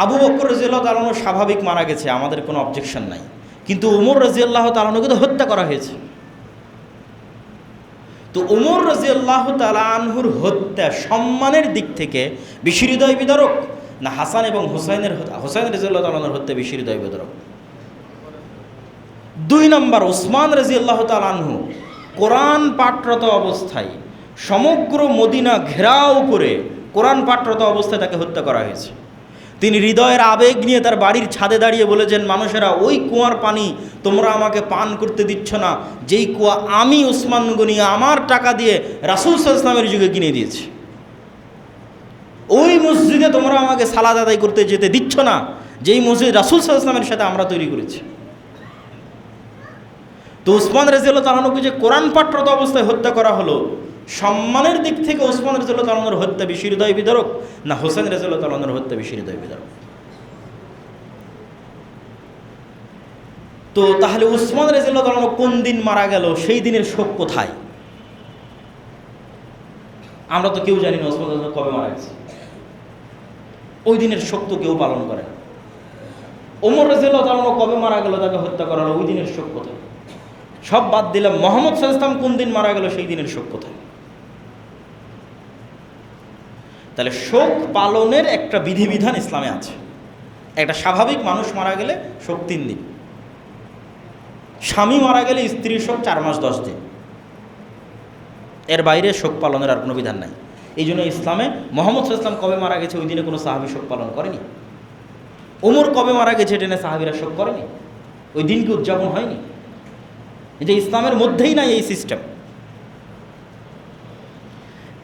আবু বকর রাদিয়াল্লাহু তাআলা আনহু স্বাভাবিক মারা গেছে, আমাদের কোনো অবজেকশন নাই, কিন্তু ওমর রাদিয়াল্লাহু তাআলা আনহুকে তো হত্যা করা হয়েছে। তো ওমর রাদিয়াল্লাহু তাআলা আনহুর হত্যা সম্মানের দিক থেকে বেশি হৃদয় বিদারক, না হাসান এবং হোসাইন রাদিয়াল্লাহু তাআলা আনহুর হত্যা বেশি হৃদয় বিদারক? 2 নম্বর, ওসমান রাদিয়াল্লাহু তাআলা আনহু কোরআন পাঠরত অবস্থায় সমগ্র মদিনা ঘেরাও করে কোরআন পাঠরত অবস্থায় তাকে হত্যা করা হয়েছে। তিনি হৃদয়ের আবেগ নিয়ে তার বাড়ির ছাদে দাঁড়িয়ে বলেছেন, মানুষেরা ওই কুয়ার পানি তোমরা আমাকে পান করতে দিচ্ছ না, যেই কুয়া আমি ওসমান গনি আমার টাকা দিয়ে রাসূল সাল্লাল্লাহু আলাইহি ওয়াসাল্লামের যুগে কিনে দিয়েছি। ওই মসজিদে তোমরা আমাকে সালাত আদায় করতে যেতে দিচ্ছ না, যেই মসজিদ রাসূল সাল্লাল্লাহু আলাইহি ওয়াসাল্লামের সাথে আমরা তৈরি করেছি। তো ওসমান রাদিয়াল্লাহু তাআলা আনহুকে যে কোরআন পাঠরত অবস্থায় হত্যা করা হলো, সম্মানের দিক থেকে ওসমান রাদিয়াল্লাহু তাআলা আনহুর হত্যা বেশি হৃদয় বিদারক, না হোসেন রাদিয়াল্লাহু তাআলা আনহুর হত্যা বেশি হৃদয় বিদারক? তো তাহলে ওসমান রাদিয়াল্লাহু তাআলা আনহু কোন দিন মারা গেল, সেই দিনের শোক কোথায়? আমরা তো কেউ জানি না ওসমান রাদিয়াল্লাহু তাআলা কবে মারা গেছে, ওই দিনের শোক তো কেউ পালন করে না। ওমর রাদিয়াল্লাহু তাআলা আনহু কবে মারা গেল, তাকে হত্যা করা হলো, ওই দিনের শোক কোথায়? সব বাদ দিলাম, মুহাম্মদ সাল্লাল্লাহু আলাইহি ওয়াসাল্লাম কোন দিন মারা গেল, সেই দিনের শোক কোথায়? তাহলে শোক পালনের একটা বিধিবিধান ইসলামে আছে। একটা স্বাভাবিক মানুষ মারা গেলে শোক 3 দিন, স্বামী মারা গেলে স্ত্রীর শোক 4 মাস 10 দিন, এর বাইরে শোক পালনের আর কোনো বিধান নাই। এই জন্য ইসলামে মুহাম্মদ সাল্লাল্লাহু আলাইহি ওয়াসাল্লাম কবে মারা গেছে ওই দিনে কোনো সাহাবী শোক পালন করেনি, ওমর কবে মারা গেছে এটা নিয়ে সাহাবীরা শোক করেনি, ওই দিনকে উদযাপন হয়নি। এটা ইসলামের মধ্যেই নাই এই সিস্টেম।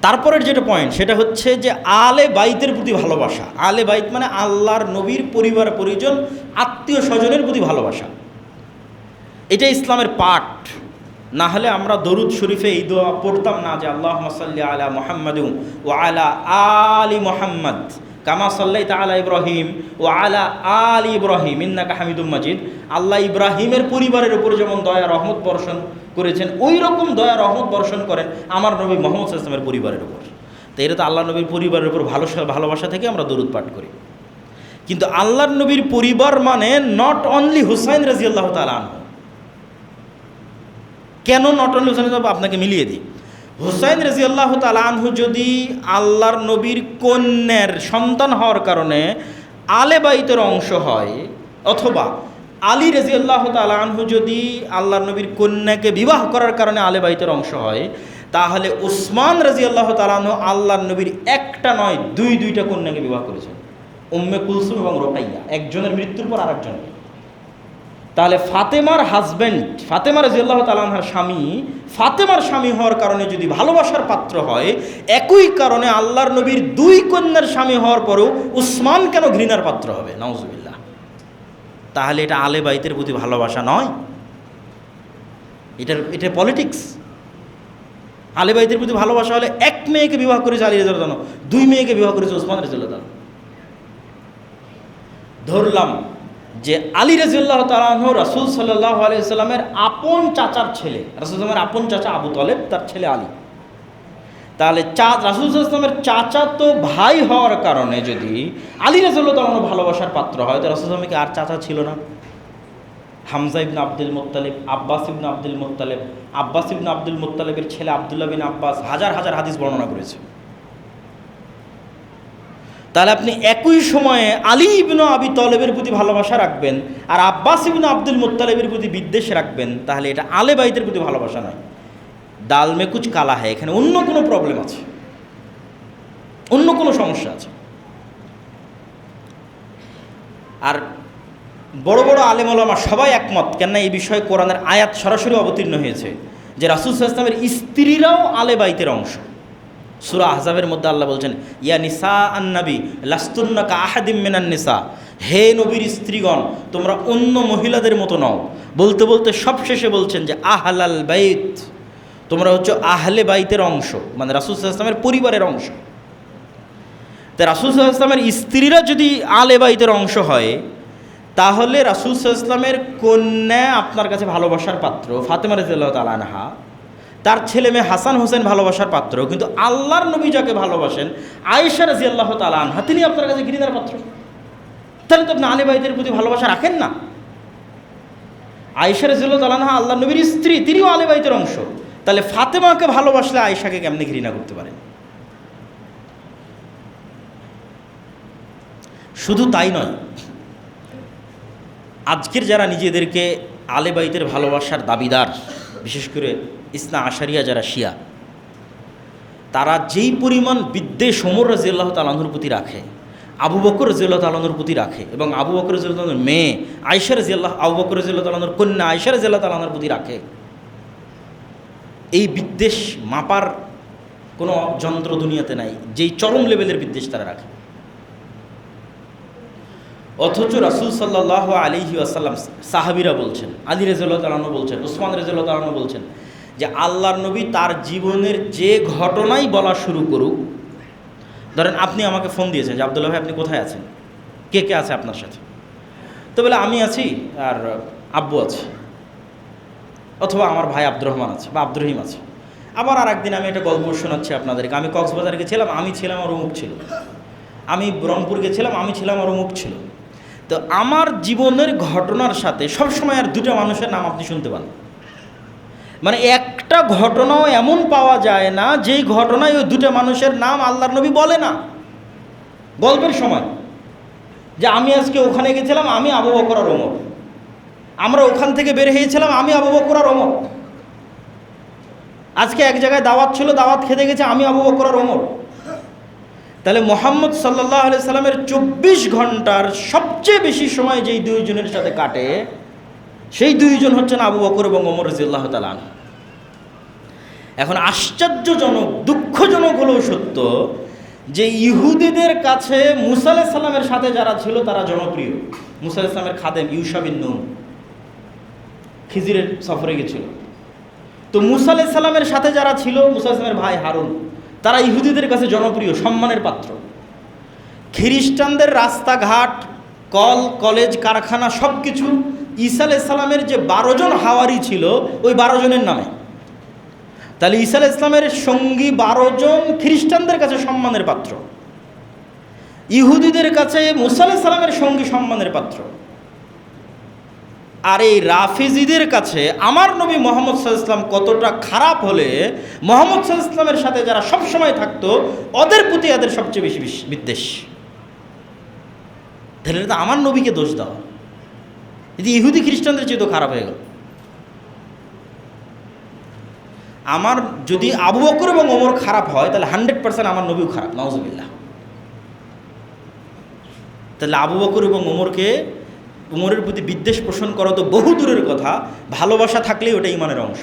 তারপরের যেটা পয়েন্ট সেটা হচ্ছে যে আলে বাইতের প্রতি ভালোবাসা। আলে বাইত মানে আল্লাহর নবীর পরিবার পরিজন আত্মীয় স্বজনের প্রতি ভালোবাসা, এটা ইসলামের পাঠ। না হলে আমরা দরুদ শরীফে এই দোয়া পড়তাম না যে আল্লাহুম্মা সাল্লি আলা মুহাম্মাদিন ওয়া আলা আলি মুহাম্মাদ কামা সাল্লাইতা আলা ইব্রাহিম ওয়া আলা আলি ইব্রাহিম ইন্নাকা হামিদুম মাজিদ। আল্লাহ ইব্রাহিমের পরিবারের উপর যেমন দয়া রহমত বর্ষণ করেছেন, ওই রকম দয়া রহমত বর্ষণ করেন আমার নবী মুহাম্মদ সাল্লাল্লাহু আলাইহি ওয়াসাল্লামের পরিবারের উপর। তো এটা তো আল্লাহ নবীর পরিবারের উপর ভালোবাসা থেকে আমরা দরুদ পাঠ করি। কিন্তু আল্লাহর নবীর পরিবার মানে নট অনলি হুসাইন রাদিয়াল্লাহু তাআলা আনহু। কেন নট অনলি হুসাইন? আপনাকে মিলিয়ে দিই। হুসাইন রাদিয়াল্লাহু তাআলা আনহু যদি আল্লাহর নবীর কন্যার সন্তান হওয়ার কারণে আলে বাইতের অংশ হয়, অথবা আলী রাদিয়াল্লাহু তাআলা আনহু যদি আল্লাহর নবীর কন্যাকে বিবাহ করার কারণে আলে বাইতের অংশ হয়, তাহলে উসমান রাদিয়াল্লাহু তাআলা আনহু আল্লাহর নবীর একটা নয় দুইটা কন্যাকে বিবাহ করেছেন, উম্মে কুলসুম এবং রোকাইয়া, একজনের মৃত্যুর পর আরেকজনকে। তাহলে ফাতেমার হাজব্যান্ড, ফাতেমা রাদিয়াল্লাহু তাআলা আনহার স্বামী, ফাতেমার স্বামী হওয়ার কারণে যদি ভালোবাসার পাত্র হয়, একই কারণে আল্লাহর নবীর 2 কন্যার স্বামী হওয়ার পরেও উসমান কেন ঘৃণার পাত্র হবে? নাউজুবিল্লাহ। তাহলে এটা আলে বাইতের প্রতি ভালোবাসা নয়, এটা পলিটিক্স। আলে বাইতের প্রতি ভালোবাসা হলে এক মেয়েকে বিবাহ করেছে আলী রাদিয়াল্লাহু তাআলা, 2 মেয়েকে বিবাহ করেছে উসমান রাদিয়াল্লাহু তাআলা। ধরলাম যে আলী রাদিয়াল্লাহু তাআলা আনহু রাসূল সাল্লাল্লাহু আলাইহি ওয়াসাল্লামের আপন চাচার ছেলে, রাসূল সাল্লাল্লাহু আপন চাচা আবু তালেব, তার ছেলে আলী। তাহলে রাসূল সাল্লাল্লাহু আলাইহি ওয়াসাল্লামের চাচা তো ভাই হওয়ার কারণে যদি আলী রাদিয়াল্লাহু তাআলা আনহু ভালোবাসার পাত্র হয়, তো রাসূল সাল্লাল্লাহু আলাইহি ওয়াসাল্লামের কি আর চাচা ছিল না? হামজা ইবনে আব্দুল মুত্তালিব, আব্বাস ইবনে আব্দুল মুত্তালিব, আব্বাস ইবনে আব্দুল মুত্তালিবের ছেলে আব্দুল্লাহ বিন আব্বাস হাজার হাজার হাদিস বর্ণনা করেছে। তাহলে আপনি একই সময়ে আলী ইবনে আবি তালেবের প্রতি ভালোবাসা রাখবেন আর আব্বাস ইবনে আব্দুল মুত্তালিবের প্রতি বিদ্বেষ রাখবেন, তাহলে এটা আলে বাইতের প্রতি ভালোবাসা নয়। ডাল মে কুছ কালা হয়, এখানে অন্য কোনো প্রবলেম আছে, অন্য কোনো সমস্যা আছে। আর বড় বড় আলেম ওলামা সবাই একমত, কেননা এই বিষয়ে কোরআনের আয়াত সরাসরি অবতীর্ণ হয়েছে যে রাসূল সাল্লাল্লাহু আলাইহি ওয়াসাল্লামের স্ত্রীরাও আলে বাইতের অংশ। সূরা আহজাবের মধ্যে আল্লাহ বলছেন, ইয়া নিসা আন-নবী লাস্তুন্না কা আহাদিম মিনান নিসা, হে নবীর স্ত্রীগণ তোমরা অন্য মহিলাদের মতো নও। বলতে বলতে সবশেষে বলছেন যে আহলাল বাইত, তোমরা হচ্ছে আহলে বাইতের অংশ, মানে রাসূল সাল্লাল্লাহু আলাইহি ওয়াসাল্লামের পরিবারের অংশ। তো রাসূল সাল্লাল্লাহু আলাইহি ওয়াসাল্লামের স্ত্রীরা যদি আলে বাইতের অংশ হয়, তাহলে রাসূল সাল্লাল্লাহু আলাইহি ওয়াসাল্লামের কন্যা আপনার কাছে ভালোবাসার পাত্র ফাতেমা রাদিয়াল্লাহু তাআলা আনহা, তার ছেলে মেয়ে হাসান হোসেন ভালোবাসার পাত্র, কিন্তু আল্লাহর নবী যাকে ভালোবাসেন আয়েশা রাদিয়াল্লাহু তাআলা আনহা তিনি আপনার কাছে ঘৃণার পাত্র। তাহলে তো আপনি আহলে বাইতের প্রতি ভালোবাসা রাখেন না। আয়েশা রাদিয়াল্লাহু তাআলা আনহা আল্লাহর নবীর স্ত্রী, তিনিও আহলে বাইতের অংশ। তাহলে ফাতেমাকে ভালোবাসলে আয়েশাকে কেমনে ঘৃণা করতে পারেন? শুধু তাই নয়, আজকের যারা নিজেদেরকে আহলে বাইতের ভালোবাসার দাবিদার, বিশেষ করে ইসনা আশারিয়া যারা শিয়া, তারা যেই পরিমাণ বিদ্বেষ ওমর রাদিয়াল্লাহু তাআলা আনহুর প্রতি রাখে, আবু বকর রাদিয়াল্লাহু তাআলা আনহুর প্রতি রাখে, এবং আবু বকর রাদিয়াল্লাহু তাআলার মেয়ে আয়েশা রাদিয়াল্লাহু, আবু বকর রাদিয়াল্লাহু তাআলা আনহুর কন্যা আয়েশা রাদিয়াল্লাহু তাআলা আনহার প্রতি রাখে, এই বিদ্বেষ মাপার কোনো যন্ত্র দুনিয়াতে নাই, যেই চরম লেভেলের বিদ্বেষ তারা রাখে। অথচ রাসূল সাল্লাল্লাহু আলাইহি ওয়াসাল্লাম, সাহাবীরা বলছেন, আলী রাদিয়াল্লাহু তাআলা আনহু বলছেন, উসমান রাদিয়াল্লাহু তাআলা আনহু বলছেন যে আল্লাহর নবী তার জীবনের যে ঘটনাই বলা শুরু করুক, ধরেন আপনি আমাকে ফোন দিয়েছেন যে আব্দুল্লাহ ভাই আপনি কোথায় আছেন, কে কে আছে আপনার সাথে, তো বলে আমি আছি আর আব্বু আছে, অথবা আমার ভাই আব্দুর রহমান আছে বা আব্দুর রহিম আছে। আবার আর একদিন আমি একটা গল্প শোনাচ্ছি আপনাদেরকে, আমি কক্সবাজারে গেছিলাম, আমি ছিলাম আর অমুক ছিল, আমি রংপুর গেছিলাম, আমি ছিলাম আর অমুক ছিল। তো আমার জীবনের ঘটনার সাথে সবসময় আর দুটো মানুষের নাম আপনি শুনতে পান, মানে একটা ঘটনাও এমন পাওয়া যায় না যেই ঘটনায় ওই দুটো মানুষের নাম আল্লাহর নবী বলে না গল্পের সময়, যে আমি আজকে ওখানে গেছিলাম, আমি আবু বকর আর ওমর, আমরা ওখান থেকে বের হয়েছিলাম, আমি আবু বকর আর ওমর, আজকে এক জায়গায় দাওয়াত ছিল, দাওয়াত খেতে গেছে, আমি আবু বকর আর ওমর। তাহলে মুহাম্মদ সাল্লাল্লাহু আলাইহি সাল্লামের 24 ঘন্টার সবচেয়ে বেশি সময় যেই দুইজনের সাথে কাটে, সেই দুইজন হচ্ছেন আবু বকর এবং ওমর রাদিয়াল্লাহু তাআলা আনহু। এখন আশ্চর্যজনক, দুঃখজনক হলেও সত্য যে ইহুদিদের কাছে মুসা আলাইহিস সালামের সাথে যারা ছিল তারা জনপ্রিয়। মুসা আলাইহিস সালামের খাদেম ইউশা বিন নুন খিজিরের সফরে গেছিল, তো মুসা আলাইহিস সালামের সাথে যারা ছিল, মুসা আলাইহিস সালামের ভাই হারুন, তারা ইহুদিদের কাছে জনপ্রিয়, সম্মানের পাত্র। খ্রিস্টানদের রাস্তাঘাট, কল কলেজ কারখানা সব কিছু ঈসা আলাইহিস সালামের যে 12 জন হাওয়ারি ছিল ওই 12 জনের নামে। তাহলে ঈসা আলাইহিস সালামের সঙ্গী 12 জন খ্রিস্টানদের কাছে সম্মানের পাত্র, ইহুদিদের কাছে মুসা আলাইহিস সালামের সঙ্গী সম্মানের পাত্র। আর এই রাফিজিদের কাছে আমার নবী মুহাম্মদ সাল্লাল্লাহু আলাইহি ওয়াসাল্লাম কতটা খারাপ হলে মুহাম্মদ সাল্লাল্লাহু আলাইহি ওয়াসাল্লামের সাথে যারা সবসময় থাকতো ওদের প্রতি এদের সবচেয়ে বেশি বিদ্বেষ। তাহলে তো আমার নবীকে দোষ দাও, যদি ইহুদি খ্রিস্টানদের চেয়ে তো খারাপ হয়ে গেল। আমার যদি আবু বকর এবং ওমর খারাপ হয় তাহলে 100% আমার নবীও খারাপ, নাউজুবিল্লাহ। তাহলে আবু বকর এবং ওমরের প্রতি বিদ্বেষ পোষণ করা তো বহু দূরের কথা, ভালোবাসা থাকলেই ওটা ইমানের অংশ,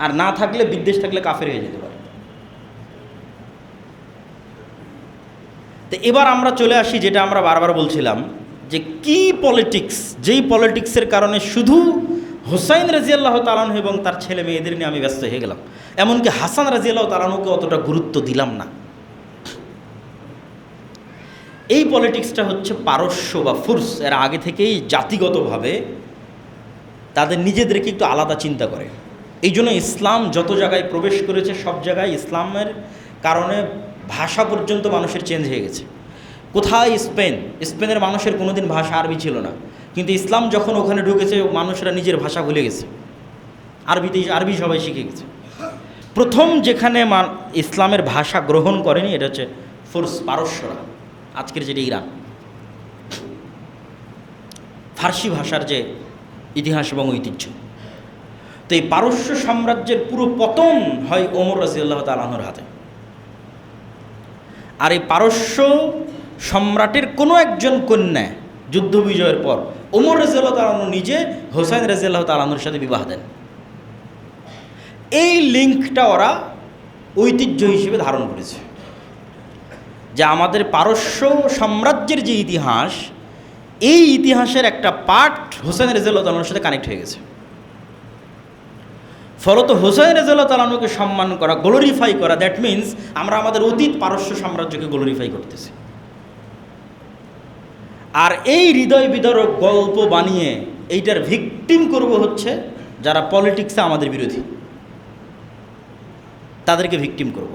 আর না থাকলে, বিদ্বেষ থাকলে কাফের হয়ে যেতে পারে। তো এবার আমরা চলে আসি যেটা আমরা বারবার বলছিলাম, যে কি পলিটিক্স, যেই পলিটিক্সের কারণে শুধু হুসাইন রাদিয়াল্লাহু তাআলা আনহু এবং তার ছেলে মেয়েদের নিয়ে আমি ব্যস্ত হয়ে গেলাম, এমনকি হাসান রাদিয়াল্লাহু তাআলা আনহুকে অতটা গুরুত্ব দিলাম না। এই পলিটিক্সটা হচ্ছে পারস্য বা ফুরস, এরা আগে থেকেই জাতিগতভাবে তাদের নিজেদেরকে একটু আলাদা চিন্তা করে। এই জন্য ইসলাম যত জায়গায় প্রবেশ করেছে সব জায়গায় ইসলামের কারণে ভাষা পর্যন্ত মানুষের চেঞ্জ হয়ে গেছে। কোথায় স্পেনের মানুষের কোনোদিন ভাষা আরবি ছিল না, কিন্তু ইসলাম যখন ওখানে ঢুকেছে মানুষরা নিজের ভাষা ভুলে গেছে, আরবি সবাই শিখে গেছে। প্রথম যেখানে ইসলামের ভাষা গ্রহণ করেনি এটা হচ্ছে ফুরস, পারস্যরা, আজকের যেটা ইরান। ফার্সি ভাষার যে ইতিহাস এবং ঐতিহ্য, তো এই পারস্য সাম্রাজ্যের পুরো পতন হয় ওমর রাদিয়াল্লাহু তাআলা আনহুর হাতে। আর এই পারস্য সম্রাটের কোনো একজন কন্যা যুদ্ধ বিজয়ের পর ওমর রাদিয়াল্লাহু তাআলা আনহু নিজে হুসাইন রাদিয়াল্লাহু তাআলা আনহুর সাথে বিবাহ দেন। এই লিঙ্কটা ওরা ঐতিহ্য হিসেবে ধারণ করেছে, যে আমাদের পারস্য সাম্রাজ্যের যে ইতিহাস, এই ইতিহাসের একটা পার্ট হুসাইন রাদিয়াল্লাহু তাআলা আনহুর সাথে কানেক্ট হয়ে গেছে। ফলত হুসাইন রাদিয়াল্লাহু তাআলা আনহুকে সম্মান করা, গ্লোরিফাই করা, দ্যাট মিনস আমরা আমাদের অতীত পারস্য সাম্রাজ্যকে গ্লোরিফাই করতেছি। আর এই হৃদয় বিদারক গল্প বানিয়ে এইটার ভিকটিম করব হচ্ছে যারা পলিটিক্সে আমাদের বিরোধী, তাদেরকে ভিকটিম করব।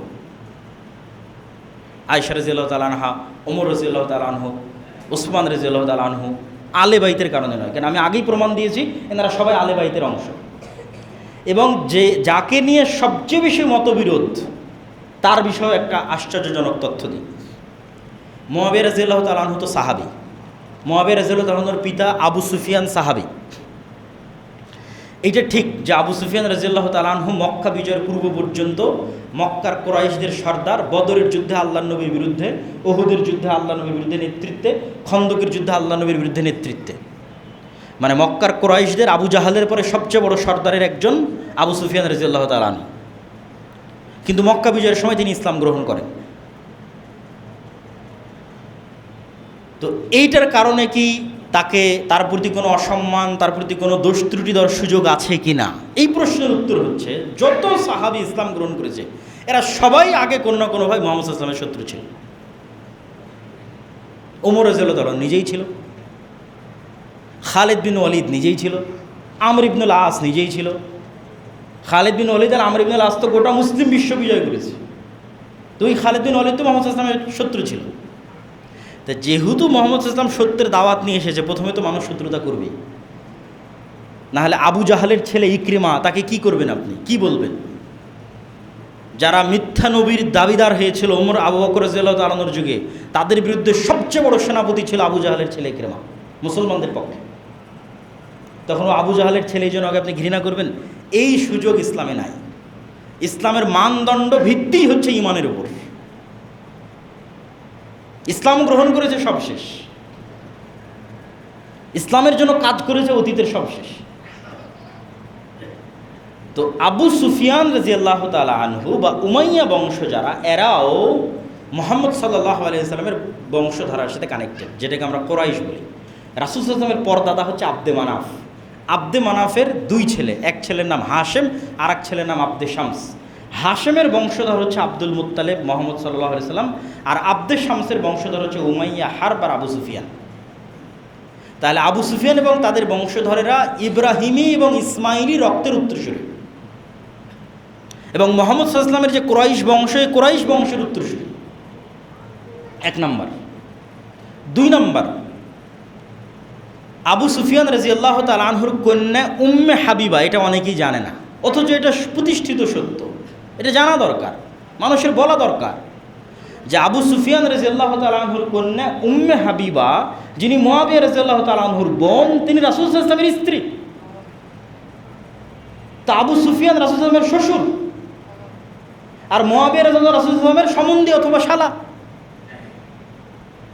আয়েশা রাদিয়াল্লাহু তাআলা আনহা, ওমর রাদিয়াল্লাহু তাআলা আনহু, ওসমান রাদিয়াল্লাহু তাআলা আনহু আলে বাইতের কারণে নয়, কেন আমি আগেই প্রমাণ দিয়েছি এনারা সবাই আলে বাইতের অংশ। এবং যাকে নিয়ে সবচেয়ে বেশি মতবিরোধ তার বিষয়ে একটা আশ্চর্যজনক তথ্য দিই। মুআবিয়া রাদিয়াল্লাহু তাআলা আনহু তো সাহাবী। মুআবিয়া রাদিয়াল্লাহু তাআলা আনহুর পিতা আবু সুফিয়ান সাহাবী। এইটা ঠিক যে আবু সুফিয়ান রাদিয়াল্লাহু তাআলা আনহু মক্কা বিজয়ের পূর্ব পর্যন্ত মক্কার কুরাইশদের সর্দার, বদরের যুদ্ধে আল্লাহর নবীর বিরুদ্ধে, উহুদের যুদ্ধে আল্লাহর নবীর বিরুদ্ধে নেতৃত্বে, খন্দকের যুদ্ধে আল্লাহর নবীর বিরুদ্ধে নেতৃত্বে, মানে মক্কার কুরাইশদের আবু জাহালের পরে সবচেয়ে বড় সর্দারের একজন আবু সুফিয়ান রাদিয়াল্লাহু তাআলা আনহু। কিন্তু মক্কা বিজয়ের সময় তিনি ইসলাম গ্রহণ করেন। তো এইটার কারণে কি তার প্রতি কোনো অসম্মান, তার প্রতি কোনো দোষ ত্রুটি দেওয়ার সুযোগ আছে কি না, এই প্রশ্নের উত্তর হচ্ছে যত সাহাবী ইসলাম গ্রহণ করেছে এরা সবাই আগে কোনো না কোনোভাবে মুহাম্মদ সাল্লাল্লাহু আলাইহি ওয়াসাল্লামের শত্রু ছিল। ওমর রাদিয়াল্লাহু তাআলা নিজেই ছিল, খালিদ বিন ওয়ালিদ নিজেই ছিল, আমর ইবনুল আস নিজেই ছিল। খালিদ বিন ওয়ালিদ আর আমর ইবনুল আস তো গোটা মুসলিম বিশ্ব বিজয় করেছে। তো ওই খালিদ বিন ওয়ালিদ তো মুহাম্মদ সাল্লাল্লাহু আলাইহি ওয়াসাল্লামের শত্রু ছিল। তা যেহেতু মুহাম্মদ সাল্লাল্লাহু আলাইহি ওয়াসাল্লাম সত্যের দাওয়াত নিয়ে এসেছে, প্রথমে তো মানুষ শত্রুতা করবেই। নাহলে আবু জাহালের ছেলে ইকরিমা, তাকে কি করবেন আপনি, কি বলবেন? যারা মিথ্যা নবীর দাবিদার হয়েছিল ওমর আবু বকর রাদিয়াল্লাহু তাআলা আনহুর যুগে, তাদের বিরুদ্ধে সবচেয়ে বড় সেনাপতি ছিল আবু জাহালের ছেলে ইকরিমা মুসলমানদের পক্ষে। তখন আবু জাহালের ছেলে এই জন্য আগে আপনি ঘৃণা করবেন, এই সুযোগ ইসলামে নাই। ইসলামের মানদণ্ড ভিত্তি হচ্ছে ঈমানের উপর। ইসলাম গ্রহণ করেছে সব শেষ, ইসলামের জন্য কাজ করেছে অতীতের সব শেষ। তো আবু সুফিয়ান রাদিয়াল্লাহু তাআলা আনহু বা উমাইয়া বংশ যারা, এরাও মুহাম্মদ সাল্লাল্লাহু আলাইহি ওয়াসাল্লামের বংশধারার সাথে কানেক্টেড, যেটাকে আমরা কুরাইশ বলি। রাসূল সাল্লাল্লাহু আলাইহি ওয়াসাল্লামের পরদাদা হচ্ছে আব্দে মানাফ। আব্দে মানাফের দুই ছেলে, এক ছেলের নাম হাশেম আর এক ছেলের নাম আব্দে শামস। হাশেমের বংশধর হচ্ছে আব্দুল মুত্তালিব, মুহাম্মদ সাল্লাল্লাহু আলাইহি ওয়াসাল্লাম, আর আব্দে শামসের বংশধর হচ্ছে উমাইয়া, হারব আর আবু সুফিয়ান। তাহলে আবু সুফিয়ান এবং তাদের বংশধরেরা ইব্রাহিমী এবং ইসমাইলি রক্তের উত্তরসূরি, এবং মুহাম্মদ সাল্লাল্লাহু আলাইহি ওয়াসাল্লামের যে কুরাইশ বংশ, এই কুরাইশ বংশের উত্তরসূরি। এক নাম্বার। দুই নাম্বার, আবু সুফিয়ান রাদিয়াল্লাহু তাআলা আনহুর কন্যা উম্মে হাবিবা, এটা অনেকেই জানে না, অথচ এটা প্রতিষ্ঠিত সত্য, এটা জানা দরকার, মানুষের বলা দরকার যে আবু সুফিয়ান রাদিয়াল্লাহু তাআলা আনহুর কন্যা উম্মে হাবিবা, যিনি মুআবিয়া রাদিয়াল্লাহু তাআলা আনহুর বোন, তিনি রাসূল সাল্লাল্লাহু আলাইহি ওয়াসাল্লামের স্ত্রী। তা আবু সুফিয়ান রাসূল সাল্লাল্লাহু আলাইহি ওয়াসাল্লামের শ্বশুর, আর মুআবিয়া রাদিয়াল্লাহু রাসূল সাল্লাল্লাহু আলাইহি ওয়াসাল্লামের সম্বন্ধী অথবা শালা।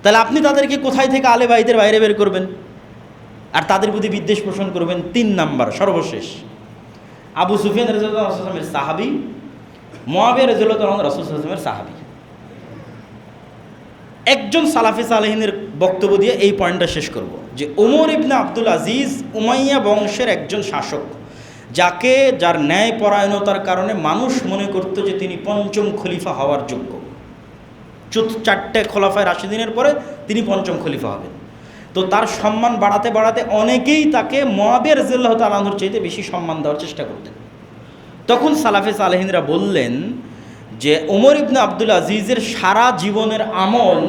তাহলে আপনি তাদেরকে কোথায় থেকে আলে বাইতের বাইরে বের করবেন আর তাদের প্রতি বিদ্বেষ পোষণ করবেন? তিন নাম্বার, সর্বশেষ, আবু সুফিয়ান রাদিয়াল্লাহু তাআলা আনহুর সাহাবী, মুআবিয়া রাদিয়াল্লাহু তাআলা আনহু রাসূল সাল্লাল্লাহু আলাইহি ওয়াসাল্লামের সাহাবী। একজন সালাফি সালেহিনের বক্তব্য দিয়ে এই পয়েন্টটা শেষ করব যে ওমর ইবনে আব্দুল আজিজ উমাইয়া বংশের একজন শাসক, যার ন্যায় পরায়ণতার কারণে মানুষ মনে করত যে তিনি পঞ্চম খলিফা হওয়ার যোগ্য। চারটে খোলাফায়ে রাশিদিনের পরে তিনি পঞ্চম খলিফা হবেন। তো তার সম্মান বাড়াতে বাড়াতে অনেকেই তাকে মুআবিয়া রাদিয়াল্লাহু তাআলা আনহুর চাইতে বেশি সম্মান দেওয়ার চেষ্টা করতেন। তখন সালাফে সালেহিনরা বললেন যে ওমর ইবনে আব্দুল আজিজের সারা জীবনের আমল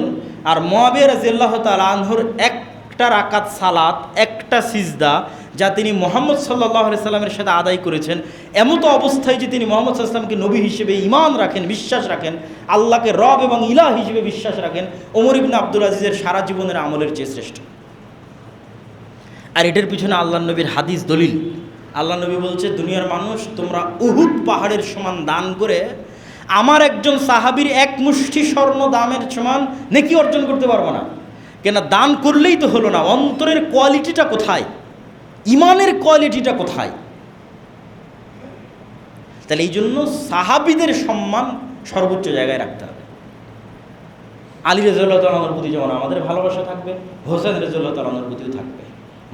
আর মুআবিয়া রাদিয়াল্লাহু তাআলা আনহুর একটা রাকাত সালাত, একটা সিজদা, যা তিনি মুহাম্মদ সাল্লাল্লাহু আলাইহি সাল্লামের সাথে আদায় করেছেন, এমত অবস্থায় যে তিনি মুহাম্মদ সাল্লাল্লাহু আলাইহি সাল্লামকে নবী হিসেবে ঈমান রাখেন, বিশ্বাস রাখেন, আল্লাহকে রব এবং ইলাহ হিসেবে বিশ্বাস রাখেন, ওমর ইবনে আব্দুল আজিজের সারা জীবনের আমলের চেয়ে শ্রেষ্ঠ। আর এটার পিছনে আল্লাহ নবীর হাদিস দলিল। আল্লাহ নবী বলছে, দুনিয়ার মানুষ, তোমরা উহুদ পাহাড়ের সমান দান করে আমার একজন সাহাবীর এক মুষ্টি স্বর্ণ দামের সমান নেকি অর্জন করতে পারবো না। কেন? দান করলেই তো হলো না, অন্তরের কোয়ালিটিটা কোথায়, ইমানের কোয়ালিটিটা কোথায়? তাহলে এই জন্য সাহাবীদের সম্মান সর্বোচ্চ জায়গায় রাখতে হবে। আলী রাদিয়াল্লাহু তাআলা আনহুর প্রতি যেমন আমাদের ভালোবাসা থাকবে, হোসেন রাদিয়াল্লাহু তাআলা আনহুর প্রতিও থাকবে,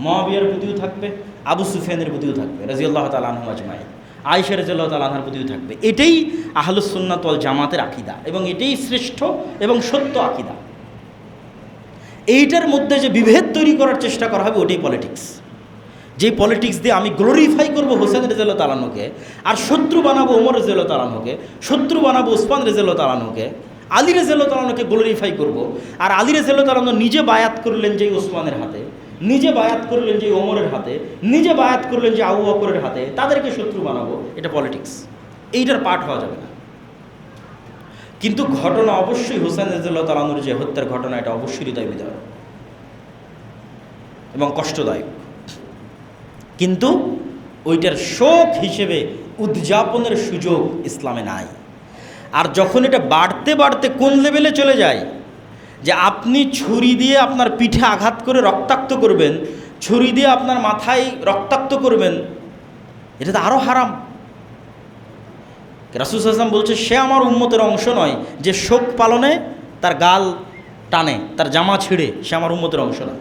মুআবিয়ার প্রতিও থাকবে, আবু সুফিয়ানের প্রতিও থাকবে রাদিয়াল্লাহু তাআলা আনহুম আজমাইন, আয়েশা রাদিয়াল্লাহু তাআলা আনহার প্রতিও থাকবে। এটাই আহলুস সুন্নাত ওয়াল জামাতের আকীদা, এবং এটাই শ্রেষ্ঠ এবং সত্য আকীদা। এইটার মধ্যে যে বিভেদ তৈরি করার চেষ্টা করা হবে, ওটাই পলিটিক্স। যে পলিটিক্স দিয়ে আমি গ্লোরিফাই করব হোসেন রাদিয়াল্লাহু তাআলা আনহুকে, আর শত্রু বানাবো ওমর রাদিয়াল্লাহু তাআলা আনহুকে, শত্রু বানাবো উসমান রাদিয়াল্লাহু তাআলা আনহুকে, আলী রাদিয়াল্লাহু তাআলা আনহুকে গ্লোরিফাই করব, আর আলী রাদিয়াল্লাহু তাআলা আনহু নিজে বায়াত করলেন যে ওসমানের হাতে, নিজে বায়াত করলেন যে ওমরের হাতে, নিজে বায়াত করলেন যে আবু বকরের হাতে, তাদেরকে শত্রু বানাবো, এটা পলিটিক্স, এইটার পার্ট হওয়া যাবে না। কিন্তু ঘটনা অবশ্যই হুসাইন রাদিয়াল্লাহু তাআলা আনহুর যে হত্যার ঘটনা, এটা অবশ্যই হৃদয় বিদারক এবং কষ্টদায়ক, কিন্তু ওইটার শোক হিসেবে উদযাপনের সুযোগ ইসলামে নাই। আর যখন এটা বাড়তে বাড়তে কোন লেভেলে চলে যায় যে আপনি ছুরি দিয়ে আপনার পিঠে আঘাত করে রক্তাক্ত করবেন, ছুরি দিয়ে আপনার মাথায় রক্তাক্ত করবেন, এটা তো আরও হারাম। রাসূল সাল্লাল্লাহু আলাইহি ওয়াসাল্লাম বলছে, সে আমার উম্মতের অংশ নয় যে শোক পালনে তার গাল টানে, তার জামা ছিঁড়ে, সে আমার উম্মতের অংশ নয়।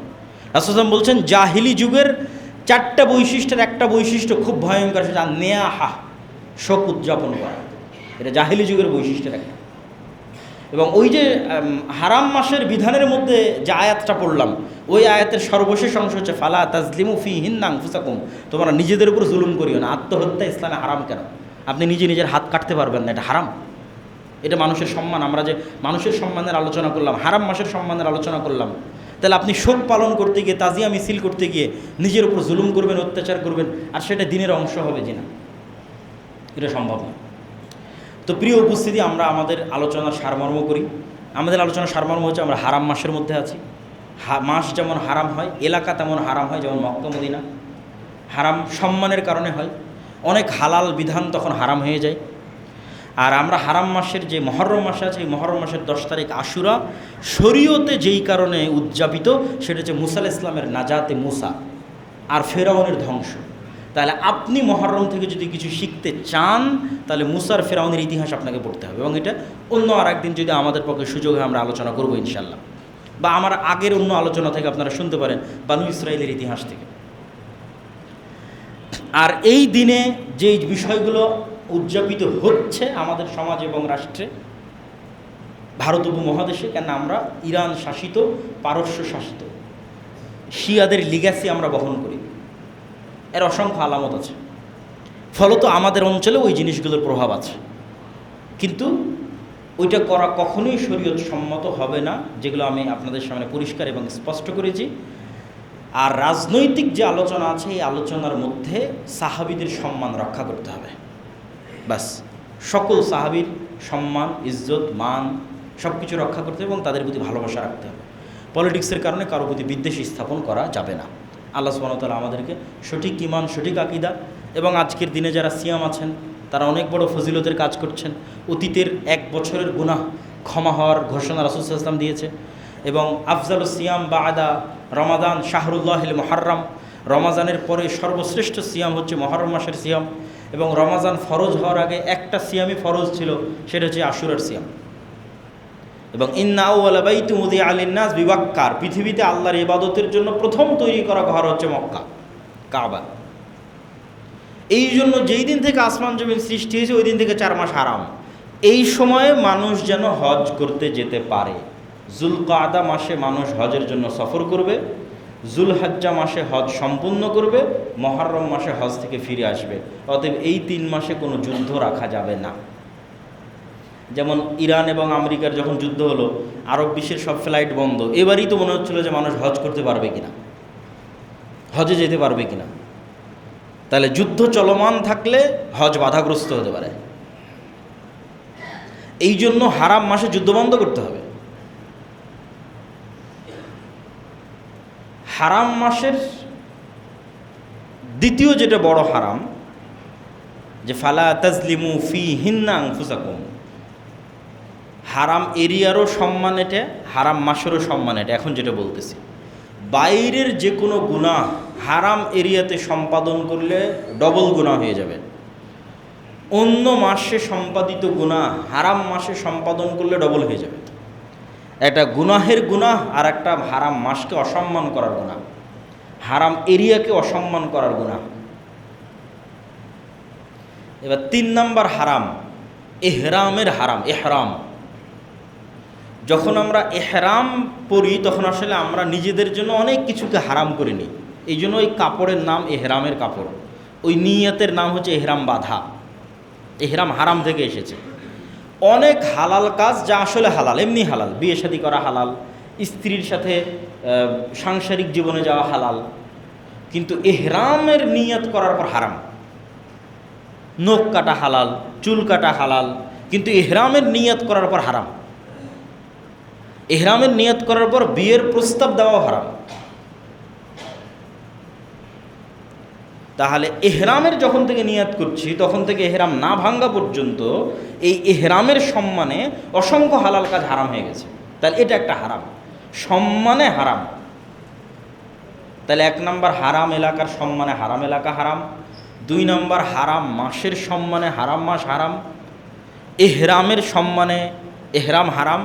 রাসূল সাল্লাল্লাহু আলাইহি ওয়াসাল্লাম বলছেন, জাহিলি যুগের 4টা বৈশিষ্ট্যের একটা বৈশিষ্ট্য খুব ভয়ঙ্কর, সেটা নেয়াহা, শোক উদযাপন করা, এটা জাহিলি যুগের বৈশিষ্ট্যের একটা। এবং ওই যে হারাম মাসের বিধানের মধ্যে যে আয়াতটা পড়লাম, ওই আয়াতের সর্বশেষ অংশ হচ্ছে ফালা তাজলিমু ফীহিন্না আনফুসাকুম, তোমরা নিজেদের উপর জুলুম করিও না। আত্মহত্যা ইসলামে হারাম কেন? আপনি নিজে নিজের হাত কাটতে পারবেন না, এটা হারাম। এটা মানুষের সম্মান, আমরা যে মানুষের সম্মানের আলোচনা করলাম, হারাম মাসের সম্মানের আলোচনা করলাম, তাহলে আপনি শোক পালন করতে গিয়ে, তাজিয়া মিছিল করতে গিয়ে নিজের উপর জুলুম করবেন, অত্যাচার করবেন, আর সেটা দিনের অংশ হবে যে না, এটা সম্ভব না। তো প্রিয় উপস্থিতি, আমরা আমাদের আলোচনার সারমর্ম করি। আমাদের আলোচনার সারমর্ম হচ্ছে আমরা হারাম মাসের মধ্যে আছি। মাস যেমন হারাম হয়, এলাকা তেমন হারাম হয়, যেমন মক্কা মদিনা। হারাম সম্মানের কারণে হয়, অনেক হালাল বিধান তখন হারাম হয়ে যায়। আর আমরা হারাম মাসের যে মহরম মাস আছে, এই মহরম মাসের 10 তারিখ আশুরা শরীয়তে যেই কারণে উদযাপিত, সেটা হচ্ছে মুসা আলাইহিস সালামের নাজাতে মুসা আর ফেরাউনের ধ্বংস। তাহলে আপনি মহরম থেকে যদি কিছু শিখতে চান, তাহলে মুসার ফেরাউনের ইতিহাস আপনাকে পড়তে হবে, এবং এটা অন্য আর একদিন যদি আমাদের পক্ষে সুযোগ হয় আমরা আলোচনা করবো ইনশাল্লাহ, বা আমার আগের অন্য আলোচনা থেকে আপনারা শুনতে পারেন বানু ইসরাইলের ইতিহাস থেকে। আর এই দিনে যেই বিষয়গুলো উদযাপিত হচ্ছে আমাদের সমাজ এবং রাষ্ট্রে, ভারত উপমহাদেশে, কেন আমরা ইরান শাসিত, পারস্য শাসিত, শিয়াদের লিগ্যাসি আমরা বহন করি, এর অসংখ্য আলামত আছে। ফলত আমাদের অঞ্চলে ওই জিনিসগুলোর প্রভাব আছে, কিন্তু ওইটা করা কখনোই শরীয়ত সম্মত হবে না, যেগুলো আমি আপনাদের সামনে পরিষ্কার এবং স্পষ্ট করেছি। আর রাজনৈতিক যে আলোচনা আছে, এই আলোচনার মধ্যে সাহাবীদের সম্মান রক্ষা করতে হবে, বাস। সকল সাহাবীর সম্মান, ইজ্জত, মান সব কিছু রক্ষা করতে হবে এবং তাদের প্রতি ভালোবাসা রাখতে হবে। পলিটিক্সের কারণে কারো প্রতি বিদ্বেষ স্থাপন করা যাবে না। আল্লাহ সুবহানাহু ওয়া তাআলা আমাদেরকে সঠিক ঈমান, সঠিক আকীদা, এবং আজকের দিনে যারা সিয়াম আছেন তারা অনেক বড় ফজিলতের কাজ করছেন। অতীতের 1 বছরের গুনাহ ক্ষমা হওয়ার ঘোষণা রাসূল সাল্লাল্লাহু আলাইহি ওয়াসাল্লাম দিয়েছে। এবং আফজালুস সিয়াম বা'দা রমাদান শাহরুল্লাহিল মুহাররম, রমাজানের পরে সর্বশ্রেষ্ঠ সিয়াম হচ্ছে মুহররম মাসের সিয়াম। এবং রমাজান ফরজ হওয়ার আগে একটা সিয়ামই ফরজ ছিল, সেটা হচ্ছে আশুরার সিয়াম। এবং ইন্না আউওয়ালা বাইতুম উযিআ লিন-নাস বিবাক্কার, পৃথিবীতে আল্লাহর ইবাদতের জন্য প্রথম তৈরি করা ঘর হচ্ছে মক্কা, কাবা। এই জন্য যেই দিন থেকে আসমান জমিন সৃষ্টি হয়েছে, ওই দিন থেকে 4 মাস হারাম। এই সময়ে মানুষ যেন হজ করতে যেতে পারে। জুলকাদা মাসে মানুষ হজের জন্য সফর করবে, জুলহাজ্জা মাসে হজ সম্পূর্ণ করবে, মুহররম মাসে হজ থেকে ফিরে আসবে। অতএব এই 3 মাসে কোনো যুদ্ধ রাখা যাবে না। যেমন ইরান এবং আমেরিকার যখন যুদ্ধ হলো, আরব বিশ্বের সব ফ্লাইট বন্ধ। এবারই তো মনে হচ্ছিল যে মানুষ হজ করতে পারবে কিনা, হজে যেতে পারবে কিনা। তাহলে যুদ্ধ চলমান থাকলে হজ বাধাগ্রস্ত হতে পারে। এই জন্য হারাম মাসে যুদ্ধ বন্ধ করতে হবে। হারাম মাসের দ্বিতীয় যেটা বড় হারাম, যে ফালা তাজলিমু ফীহিন্না আনফুসাকুম, হারাম এরিয়ারও সম্মান এটা, হারাম মাসেরও সম্মান এটা। এখন যেটা বলতেছি, বাইরের যে কোনো গুনাহ হারাম এরিয়াতে সম্পাদন করলে ডবল গুনাহ হয়ে যাবে। অন্য মাসে সম্পাদিত গুনাহ হারাম মাসে সম্পাদন করলে ডবল হয়ে যাবে। একটা গুনাহের গুনাহ আর একটা হারাম মাসকে অসম্মান করার গুনাহ, হারাম এরিয়াকে অসম্মান করার গুনাহ। এবার 3 নম্বর হারাম, ইহরামের হারাম। ইহরাম, যখন আমরা ইহরাম পরি তখন আসলে আমরা নিজেদের জন্য অনেক কিছুকে হারাম করে নিই। এই জন্য ওই কাপড়ের নাম ইহরামের কাপড়, ওই নিয়তের নাম হচ্ছে ইহরাম বাঁধা। ইহরাম হারাম থেকে এসেছে। অনেক হালাল কাজ যা আসলে হালাল, এমনি হালাল, বিয়ে শাদী করা হালাল, স্ত্রীর সাথে সাংসারিক জীবনে যাওয়া হালাল, কিন্তু ইহরামের নিয়ত করার পর হারাম। নখ কাটা হালাল, চুল কাটা হালাল, কিন্তু ইহরামের নিয়ত করার পর হারাম। ইহরামের নিয়ত করার পর বিয়ের প্রস্তাব দেওয়াও হারাম। তাহলে ইহরামের যখন থেকে নিয়াত করছি তখন থেকে ইহরাম না ভাঙ্গা পর্যন্ত এই ইহরামের সম্মানে অসংখ্য হালাল কাজ হারাম হয়ে গেছে। তাহলে এটা একটা হারাম, সম্মানে হারাম। তাহলে 1 নম্বর হারাম এলাকার সম্মানে হারাম এলাকা হারাম, 2 নম্বর হারাম মাসের সম্মানে হারাম মাস হারাম, ইহরামের সম্মানে ইহরাম হারাম।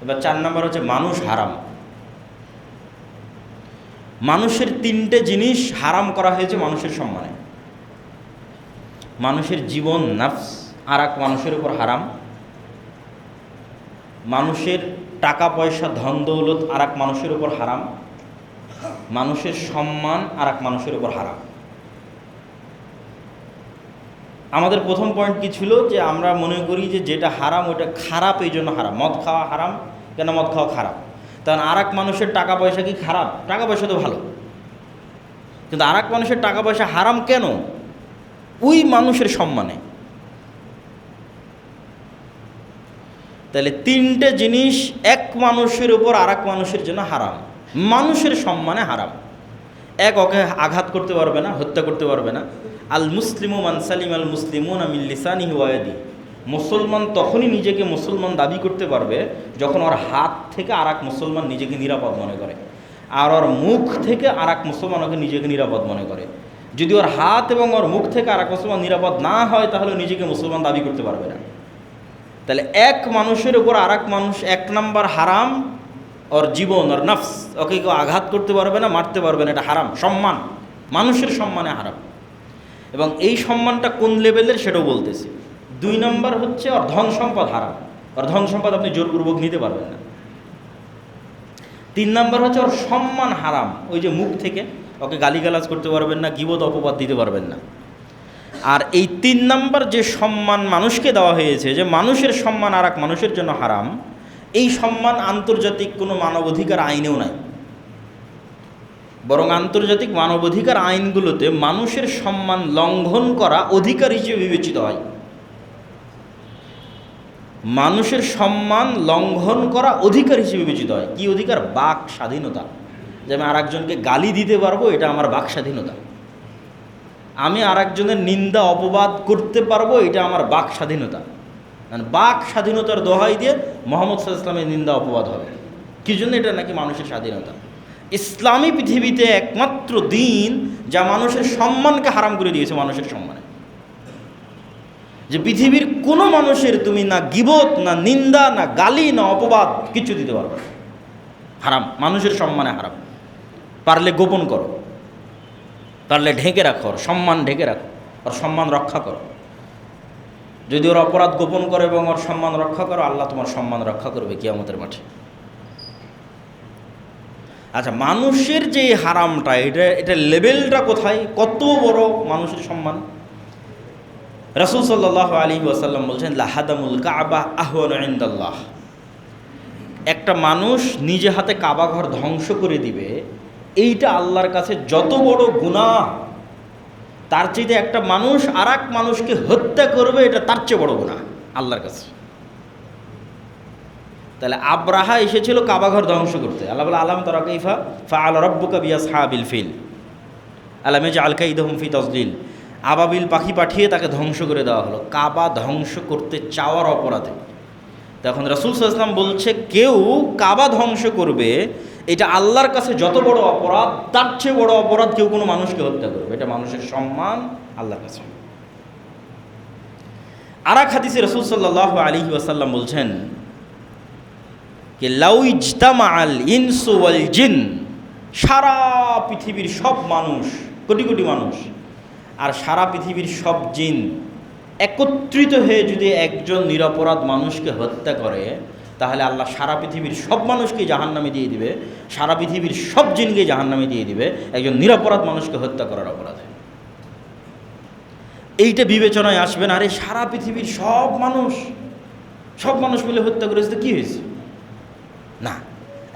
এবার 4 নম্বর হচ্ছে মানুষ হারাম। মানুষের 3টে জিনিস হারাম করা হয়েছে মানুষের সম্মানে। মানুষের জীবন নফস আর এক মানুষের উপর হারাম, মানুষের টাকা পয়সা ধন দৌলত আর এক মানুষের উপর হারাম, মানুষের সম্মান আর এক মানুষের উপর হারাম। আমাদের প্রথম পয়েন্ট কি ছিল, যে আমরা মনে করি যে যেটা হারাম ওটা খারাপ, এই জন্য হারাম। মদ খাওয়া হারাম, কেন মদ খাওয়া খারাপ? কারণ আর এক মানুষের টাকা পয়সা কি খারাপ? টাকা পয়সা তো ভালো, কিন্তু আর এক মানুষের টাকা পয়সা হারাম কেন? ওই মানুষের সম্মানে। তাহলে 3টে জিনিস এক মানুষের উপর আর এক মানুষের জন্য হারাম, মানুষের সম্মানে হারাম। 1, ওকে আঘাত করতে পারবে না, হত্যা করতে পারবে না। আল মুসলিমু মান সালিম আল মুসলিমুনা মিন লিসানিহি ওয়া ইয়াদিহি। মুসলমান তখনই নিজেকে মুসলমান দাবি করতে পারবে যখন ওর হাত থেকে আর এক মুসলমান নিজেকে নিরাপদ মনে করে, আর ওর মুখ থেকে আর এক মুসলমান ওকে নিজেকে নিরাপদ মনে করে। যদি ওর হাত এবং ওর মুখ থেকে আর এক মুসলমান নিরাপদ না হয়, তাহলে নিজেকে মুসলমান দাবি করতে পারবে না। তাহলে এক মানুষের উপর আর এক মানুষ 1 নম্বর হারাম, ওর জীবন, ওর নফস, ওকে কেউ আঘাত করতে পারবে না, মারতে পারবে না, এটা হারাম। সম্মান, মানুষের সম্মানে হারাম। এবং এই সম্মানটা কোন লেভেলের সেটাও বলতেছি। 2 নম্বর হচ্ছে ওর ধন সম্পদ হারাম, ওর ধন সম্পদ আপনি জোরপূর্বক নিতে পারবেন না। 3 নম্বর হচ্ছে ওর সম্মান হারাম, ওই যে মুখ থেকে ওকে গালিগালাজ করতে পারবেন না, গীবত অপবাদ দিতে পারবেন না। আর এই 3 নম্বর যে সম্মান মানুষকে দেওয়া হয়েছে, যে মানুষের সম্মান আর এক মানুষের জন্য হারাম, এই সম্মান আন্তর্জাতিক কোনো মানবাধিকার আইনেও নাই। বরং আন্তর্জাতিক মানবাধিকার আইনগুলোতে মানুষের সম্মান লঙ্ঘন করা অধিকার হিসেবে বিবেচিত হয়। মানুষের সম্মান লঙ্ঘন করা অধিকার হিসেবে বিবেচিত হয়। কি অধিকার? বাক স্বাধীনতা। যে আমি আর একজনকে গালি দিতে পারবো, এটা আমার বাক স্বাধীনতা। আমি আর একজনের নিন্দা অপবাদ করতে পারবো, এটা আমার বাক স্বাধীনতা। মানে বাক স্বাধীনতার দোহাই দিয়ে মুহাম্মদ সাল্লাল্লাহু আলাইহি ওয়াসাল্লামের নিন্দা অপবাদ হবে। কি জন্য? এটা নাকি মানুষের স্বাধীনতা। ইসলামী পৃথিবীতে একমাত্র দিন যা মানুষের সম্মানকে হারাম করে দিয়েছে, মানুষের সম্মানে। যে পৃথিবীর কোনো মানুষের তুমি না গীবত, না নিন্দা, না গালি, না অপবাদ কিছু দিতে পারবে না, হারাম। মানুষের সম্মানে হারাম। পারলে গোপন করো, পারলে ঢেকে রাখো, ওর সম্মান ঢেকে রাখো, ওর সম্মান রক্ষা করো। যদি ওর অপরাধ গোপন করে এবং ওর সম্মান রক্ষা করো, আল্লাহ তোমার সম্মান রক্ষা করবে কিয়ামতের মাঠে। আচ্ছা, মানুষের যে হারামটা, এটা লেভেলটা কোথায়, কত বড় মানুষের সম্মান? রাসূল সাল্লাল্লাহু আলাইহি ওয়াসাল্লাম বলছেন, লাহাদামুল কাবা আহওয়ানু ইনদাল্লাহ। একটা মানুষ নিজে হাতে কাবা ঘর ধ্বংস করে দিবে, এইটা আল্লাহর কাছে যত বড় গুনাহ, তার চাইতে একটা মানুষ আর এক মানুষকে হত্যা করবে, এটা তার চেয়ে বড় গুনাহ আল্লাহর কাছে। তাহলে আব্রাহা এসেছিল কাবা ঘর ধ্বংস করতে। আল্লাহ বলে, আলাম তারা কাইফা ফাআলা রাব্বুকা বিআসহাবিল ফিল আলাম ইয়াজআল কাইদাহুম ফি তাসলিল। আবাবিল পাখি পাঠিয়ে তাকে ধ্বংস করে দেওয়া হলো কাবা ধ্বংস করতে চাওয়ার অপরাধে। তখন রাসূল সাল্লাল্লাহু আলাইহি ওয়াসাল্লাম বলছে, কেউ কাবা ধ্বংস করবে, এটা আল্লাহর কাছে যত বড় অপরাধ, তার চেয়ে বড় অপরাধ কেউ কোনো মানুষকে হত্যা করবে। এটা মানুষের সম্মান আল্লাহর কাছে। আর এক হাদিসে রাসূল সাল্লাল্লাহু আলাইহি ওয়াসাল্লাম বলছেন যে লাউ ইজতামাআল ইনসু ওয়াল জিন, সারা পৃথিবীর সব মানুষ, কোটি কোটি মানুষ, আর সারা পৃথিবীর সব জিন একত্রিত হয়ে যদি একজন নিরপরাধ মানুষকে হত্যা করে, তাহলে আল্লাহ সারা পৃথিবীর সব মানুষকে জাহান্নামে দিয়ে দিবে, সারা পৃথিবীর সব জিনকে জাহান্নামে দিয়ে দিবে একজন নিরপরাধ মানুষকে হত্যা করার অপরাধে। এইটা বিবেচনায় আসবে না। আরে সারা পৃথিবীর সব মানুষ, সব মানুষ মিলে হত্যা করেছে, তো কী হয়েছে? না,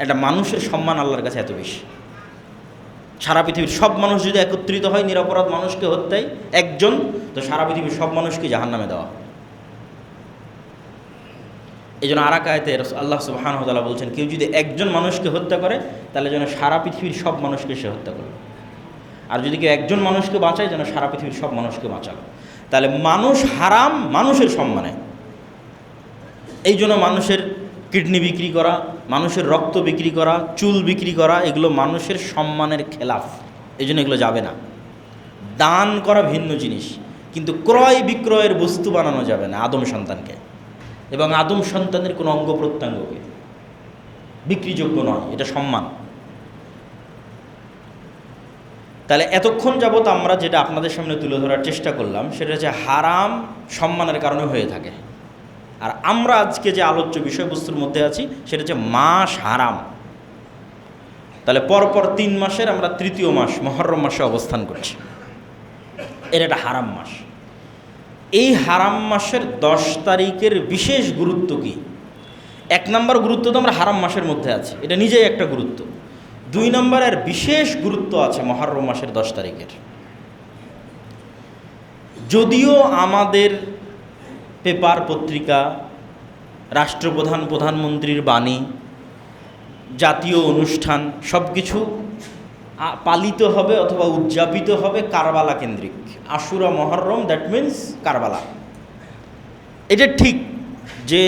একটা মানুষের সম্মান আল্লাহর কাছে এত বেশি। সারা পৃথিবীর সব মানুষ যদি একত্রিত হয় নিরপরাধ মানুষকে হত্যায় একজন, তো সারা পৃথিবীর সব মানুষকে জাহান্নামে দেওয়া। এই জন্য আর এক আয়াতে আল্লাহ সুবহানাহু ওয়া তাআলা বলছেন, কেউ যদি একজন মানুষকে হত্যা করে তাহলে যেন সারা পৃথিবীর সব মানুষকে সে হত্যা করে, আর যদি কেউ একজন মানুষকে বাঁচায় যেন সারা পৃথিবীর সব মানুষকে বাঁচালো। তাহলে মানুষ হারাম মানুষের সম্মানে। এই জন্য মানুষের কিডনি বিক্রি করা, মানুষের রক্ত বিক্রি করা, চুল বিক্রি করা, এগুলো মানুষের সম্মানের খেলাফ। এই জন্য এগুলো যাবে না। দান করা ভিন্ন জিনিস, কিন্তু ক্রয় বিক্রয়ের বস্তু বানানো যাবে না আদম সন্তানকে, এবং আদম সন্তানের কোনো অঙ্গ প্রত্যঙ্গকে বিক্রিযোগ্য নয়, এটা সম্মান। তাহলে এতক্ষণ যাবৎ আমরা যেটা আপনাদের সামনে তুলে ধরার চেষ্টা করলাম সেটা হচ্ছে হারাম সম্মানের কারণে হয়ে থাকে। আর আমরা আজকে যে আলোচ্য বিষয়বস্তুর মধ্যে আছি সেটা হচ্ছে মাস হারাম। তাহলে পরপর 3 মাসের আমরা তৃতীয় মাস মুহররম মাসে অবস্থান করছি। এর একটা হারাম মাস। এই হারাম মাসের 10 তারিখের বিশেষ গুরুত্ব কি? 1 নম্বর গুরুত্ব তো আমরা হারাম মাসের মধ্যে আছি, এটা নিজেই একটা গুরুত্ব। 2 নম্বরের বিশেষ গুরুত্ব আছে মুহররম মাসের 10 তারিখের। যদিও আমাদের পেপার পত্রিকা, রাষ্ট্রপ্রধান, প্রধানমন্ত্রীর বাণী, জাতীয় অনুষ্ঠান সব কিছু পালিত হবে অথবা উদযাপিত হবে কারবালা কেন্দ্রিক। আশুরা মুহররম, দ্যাট মিন্স কারবালা। এটা ঠিক যে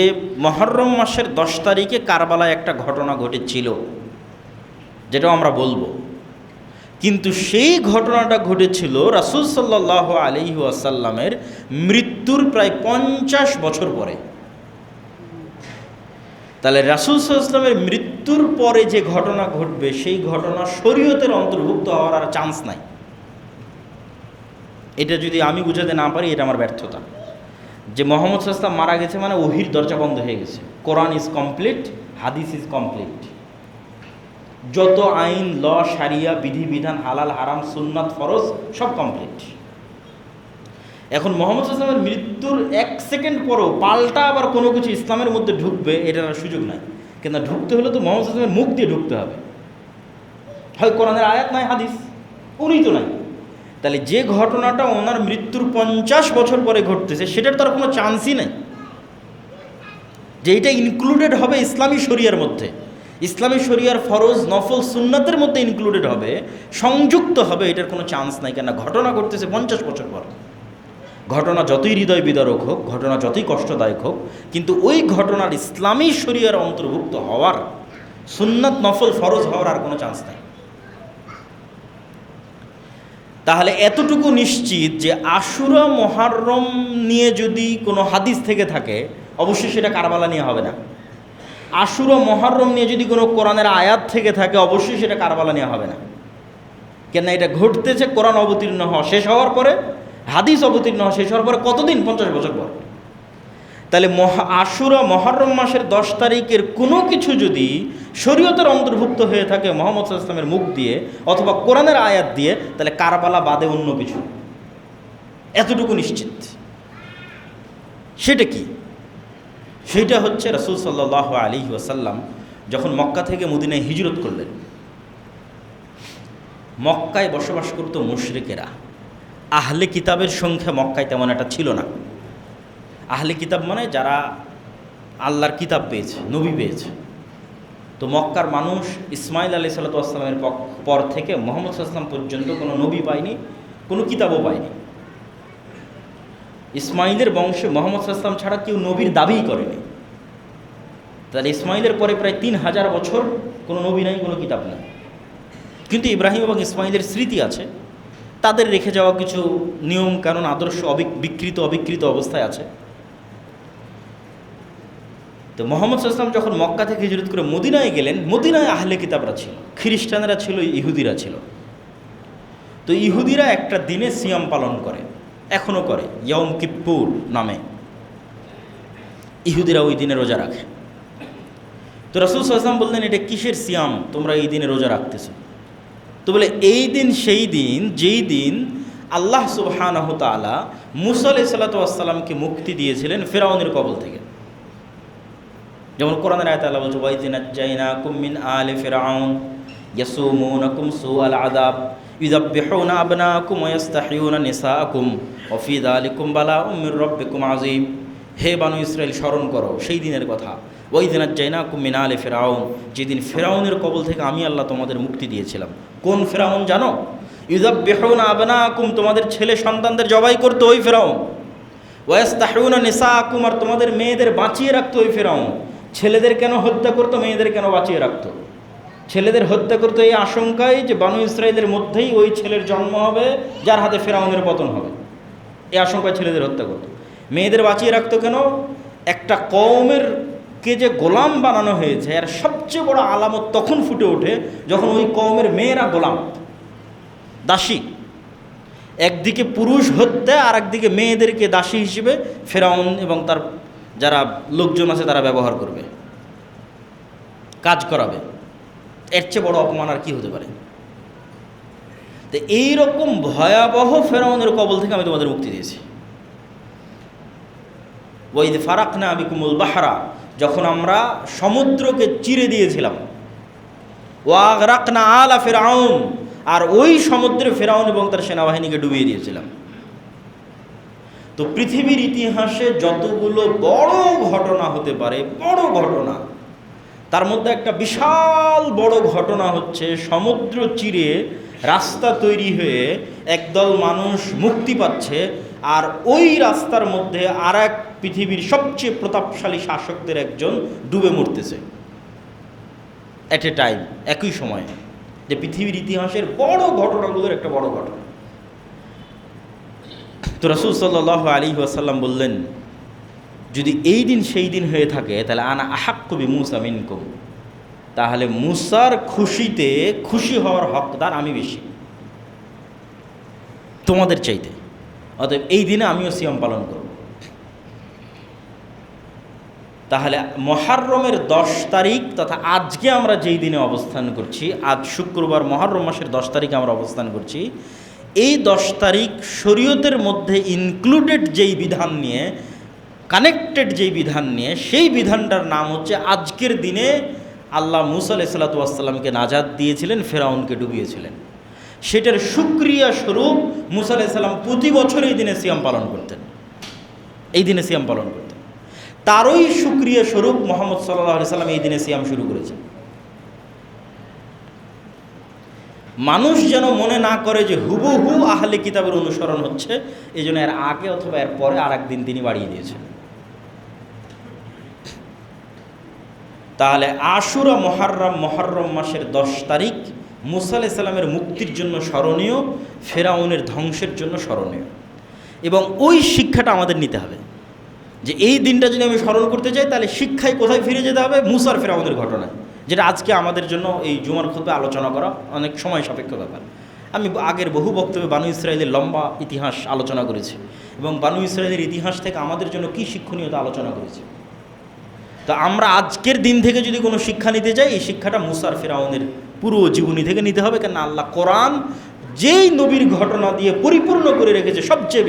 মুহররম মাসের 10 তারিখে কারবালায় একটা ঘটনা ঘটেছিল, যেটাও আমরা বলবো। কিন্তু সেই ঘটনাটা ঘটেছিল রাসূল সাল্লাল্লাহু আলাইহি ওয়াসাল্লামের মৃত্যুর প্রায় 50 বছর পরে। তাহলে রাসূল সাল্লাল্লাহু আলাইহি ওয়াসাল্লামের মৃত্যুর পরে যে ঘটনা ঘটবে সেই ঘটনা শরীয়তের অন্তর্ভুক্ত হওয়ার আর চান্স নাই। এটা যদি আমি বুঝাতে না পারি এটা আমার ব্যর্থতা। যে মুহাম্মদ সাল্লাল্লাহু আলাইহি ওয়াসাল্লাম মারা গেছে মানে ওহির দরজা বন্ধ হয়ে গেছে। কোরআন ইজ কমপ্লিট, হাদিস ইজ কমপ্লিট। যত আইন, ল, শারিয়া, বিধিবিধান, হালাল হারাম, সুন্নাত, ফরজ সব কমপ্লিট। এখন মুহাম্মদ সাল্লাল্লাহু আলাইহি ওয়াসাল্লামের মৃত্যুর 1 সেকেন্ড পরও পাল্টা আবার কোনো কিছু ইসলামের মধ্যে ঢুকবে, এটার সুযোগ নাই। কিন্তু ঢুকতে হলে তো মুহাম্মদ সাল্লাল্লাহু আলাইহি ওয়াসাল্লামের মুখ দিয়ে ঢুকতে হবে। হয় কোরআনের আয়াত নাই হাদিস, উনি তো নাই। তাহলে যে ঘটনাটা ওনার মৃত্যুর 50 বছর পরে ঘটতেছে সেটার তো আর কোনো চান্সই নেই যে এইটা ইনক্লুডেড হবে ইসলামী শরিয়ার মধ্যে। ইসলামী শরিয়ার ফরজ, নফল, সুন্নাতের মধ্যে ইনক্লুডেড হবে, সংযুক্ত হবে, এটার কোনো চান্স নাই। কেন? ঘটনা ঘটতেছে 50 বছর পর। ঘটনা যতই হৃদয় বিদারক হোক, ঘটনা যতই কষ্টদায়ক হোক, কিন্তু ওই ঘটনার ইসলামী শরিয়ার অন্তর্ভুক্ত হওয়ার, সুন্নাত, নফল, ফরজ হওয়ার আর কোনো চান্স নাই। তাহলে এতটুকু নিশ্চিত যে আশুরা মুহররম নিয়ে যদি কোনো হাদিস থেকে থাকে অবশ্যই সেটা কারবালা নিয়ে হবে না। আশুরা মুহররম নিয়ে যদি কোনো কোরআনের আয়াত থেকে থাকে অবশ্যই সেটা কারবালা নিয়ে হবে না। কেন? এটা ঘটতেছে কোরআন অবতীর্ণ হওয়া শেষ হওয়ার পরে, হাদিস অবতীর্ণ হওয়া শেষ হওয়ার পরে কতদিন? 50 বছর পর। তাহলে আশুরা মুহররম মাসের 10 তারিখের কোনো কিছু যদি শরীয়তের অন্তর্ভুক্ত হয়ে থাকে মুহাম্মদ সাল্লাল্লাহু আলাইহি ওয়াসাল্লামের মুখ দিয়ে অথবা কোরআনের আয়াত দিয়ে, তাহলে কারবালা বাদে অন্য কিছু, এতটুকু নিশ্চিত। সেটা কি? সেটা হচ্ছে রাসূল সাল্লাল্লাহু আলাইহি ওয়াসাল্লাম যখন মক্কা থেকে মদিনায় হিজরত করলেন, মক্কায় বসবাস করত মুশরিকেরা। আহলে কিতাবের সংখ্যা মক্কায় তেমন একটা ছিল না। আহলে কিতাব মানে যারা আল্লাহর কিতাব পেয়েছে, নবী পেয়েছে। তো মক্কার মানুষ ইসমাইল আলাইহিস সালামের পর থেকে মুহাম্মদ সাল্লাল্লাহু আলাইহি ওয়াসাল্লাম পর্যন্ত কোনো নবী পায়নি, কোনো কিতাবও পায়নি। ইসমাইলের বংশে মুহাম্মদ সাল্লাল্লাহু আলাইহি ওয়াসাল্লাম ছাড়া কেউ নবীর দাবিই করেনি। তাহলে ইসমাইলের পরে প্রায় 3000 বছর কোনো নবী নাই, কোনো কিতাব নেই। কিন্তু ইব্রাহিম এবং ইসমাইলের স্মৃতি আছে, তাদের রেখে যাওয়া কিছু নিয়ম কানুন, আদর্শ অবিকৃত অবস্থায় আছে। তো মুহাম্মদ সাল্লাল্লাহু আলাইহি ওয়াসাল্লাম যখন মক্কা থেকে হিজরত করে মদিনায় গেলেন, মদিনায় আহলে কিতাবরা ছিল, খ্রিস্টানেরা ছিল, ইহুদিরা ছিল। তো ইহুদিরা একটা দিনে সিয়াম পালন করে, এখনও করে, ইয়ম কিপ্পুর নামে। ইহুদিরা ওই দিনে রোজা রাখে। তো রাসূল সাল্লাল্লাহু আলাইহি ওয়াসাল্লাম বললেন, এটা কিসের সিয়াম তোমরা এই দিনে রোজা রাখতেছো? তো বলে, এই দিন সেই দিন যেই দিন আল্লাহ সুবহানাহু তাআলা মূসা আলাইহিস সালাতু ওয়াস সালামকে মুক্তি দিয়েছিলেন ফিরআউনের কবল থেকে। যেমন কোরআনের আয়াতে আল্লাহ বলছে ওয়াইয নাজ্জাইনাকুম মিন আলি ফিরআউন ইয়াসুমুনাকুম সুআল আযাব ইউযাব্বিহুনা আবনাকুম ওয়া ইস্তাহইয়ুনা নিসাআকুম ওয়া ফি যালিকুম বালাউম মির রাব্বিকুম আযীম। হে বানু ইসরাইল, স্মরণ করো সেই দিনের কথা, ওয়াইয নাজ্জাইনাকুম মিন আলি ফিরআউন, যেদিন ফিরআউনের কবল থেকে আমি আল্লাহ তোমাদের মুক্তি দিয়েছিলাম। কোন ফিরআউন জানো? ইউযাব্বিহুনা আবনাকুম, তোমাদের ছেলে সন্তানদের জবাই করতো ওই ফিরআউন। ওয়া ইস্তাহইয়ুনা নিসাআকুম, আর তোমাদের মেয়েদের বাঁচিয়ে রাখতো ওই ফিরআউন। ছেলেদের কেন হত্যা করতো, মেয়েদের কেন বাঁচিয়ে রাখতো? ছেলেদের হত্যা করতো এই আশঙ্কায় যে বানু ইসরাইলের মধ্যেই ওই ছেলের জন্ম হবে যার হাতে ফিরআউনের পতন হবে, এই আশঙ্কায় ছেলেদের হত্যা করতো। মেয়েদের বাঁচিয়ে রাখতো কেন? একটা কওমের কে যে গোলাম বানানো হয়েছে এর সবচেয়ে বড় আলামত তখন ফুটে ওঠে যখন ওই কওমের মেয়েরা গোলাম, দাসী। একদিকে পুরুষ হত্যা আর একদিকে মেয়েদেরকে দাসী হিসেবে ফিরআউন এবং তার যারা লোকজন আছে তারা ব্যবহার করবে, কাজ করাবে। এর চেয়ে বড় অপমান আর কি হতে পারে? তো এইরকম ভয়াবহ ফিরআউনের কবল থেকে আমি তোমাদের মুক্তি দিয়েছি। ওয়াইদ ফারাকনা বিকুমুল বাহরা, যখন আমরা সমুদ্রকে চিরে দিয়েছিলাম। ওয়াগরাকনা আলা ফিরআউন, আর ওই সমুদ্রে ফিরআউন এবং তার সেনাবাহিনীকে ডুবিয়ে দিয়েছিলাম। তো পৃথিবীর ইতিহাসে যতগুলো বড় ঘটনা হতে পারে, বড় ঘটনা, তার মধ্যে একটা বিশাল বড় ঘটনা হচ্ছে সমুদ্র চিরে রাস্তা তৈরি হয়ে একদল মানুষ মুক্তি পাচ্ছে, আর ওই রাস্তার মধ্যে আর এক পৃথিবীর সবচেয়ে প্রতাপশালী শাসকদের একজন ডুবে মরতেছে অ্যাট এ টাইম, একই সময়ে। যে পৃথিবীর ইতিহাসের বড় ঘটনাগুলোর একটা বড় ঘটনা। তো রাসূল সাল্লাল্লাহু আলাইহি ওয়াসাল্লাম বললেন, যদি এই দিন সেই দিন হয়ে থাকে তাহলে আনা আহাক্কু বিমূসা মিনকুম, তাহলে মুসার খুশিতে খুশি হওয়ার হকদার আমি বেশি তোমাদের চাইতে। অতএব এই দিনে আমিও সিয়াম পালন করব। তাহলে মুহররমের 10 তারিখ তথা আজকে আমরা যেই দিনে অবস্থান করছি, আজ শুক্রবার মুহররম মাসের 10 তারিখে আমরা অবস্থান করছি, এই 10 তারিখ শরীয়তের মধ্যে ইনক্লুডেড যেই বিধান নিয়ে, কানেক্টেড যেই বিধান নিয়ে, সেই বিধানটার নাম হচ্ছে আজকের দিনে আল্লাহ মূসা আলাইহিস সালাতু ওয়াস সালামকে নাজাত দিয়েছিলেন, ফিরআউনকে ডুবিয়েছিলেন। সেটার শুকরিয়া স্বরূপ মূসা আলাইহিস সালাম প্রতি বছর এই দিনে সিয়াম পালন করতেন, এই দিনে সিয়াম পালন করতেন। তারই শুকরিয়া স্বরূপ মুহাম্মদ সাল্লাল্লাহু আলাইহি সাল্লাম এই দিনে সিয়াম শুরু করেছেন। মানুষ যেন মনে না করে যে হুবহু আহলে কিতাবের অনুসরণ হচ্ছে, এই জন্য এর আগে অথবা এর পরে আর একদিন তিনি বাড়িয়ে দিয়েছেন। তাহলে আশুরা মুহররম মাসের 10 তারিখ মূসা আলাইহিস সালামের মুক্তির জন্য স্মরণীয়, ফিরআউনের ধ্বংসের জন্য স্মরণীয়। এবং ওই শিক্ষাটা আমাদের নিতে হবে যে এই দিনটা যদি আমি স্মরণ করতে চাই তাহলে শিক্ষায় কোথায় ফিরে যেতে হবে? মূসার ফিরআউনের ঘটনায়, যেটা আজকে আমাদের জন্য এই জুমার খুতবায় আলোচনা করা অনেক সময় সাপেক্ষ ব্যাপার। আমি আগের বহু বক্তব্যে বানু ইসরাইলের লম্বা ইতিহাস আলোচনা করেছি এবং বানু ইসরাইলের ইতিহাস থেকে আমাদের জন্য কী শিক্ষণীয়তা আলোচনা করেছি। তো আমরা আজকের দিন থেকে যদি কোনো শিক্ষা নিতে চাই, এই শিক্ষাটা মূসার ফিরআউনের পুরো জীবনী থেকে নিতে হবে। কেন আল্লাহ কোরআন যেই নবীর ঘটনা দিয়ে পরিপূর্ণ করে রেখেছে, সবচেয়ে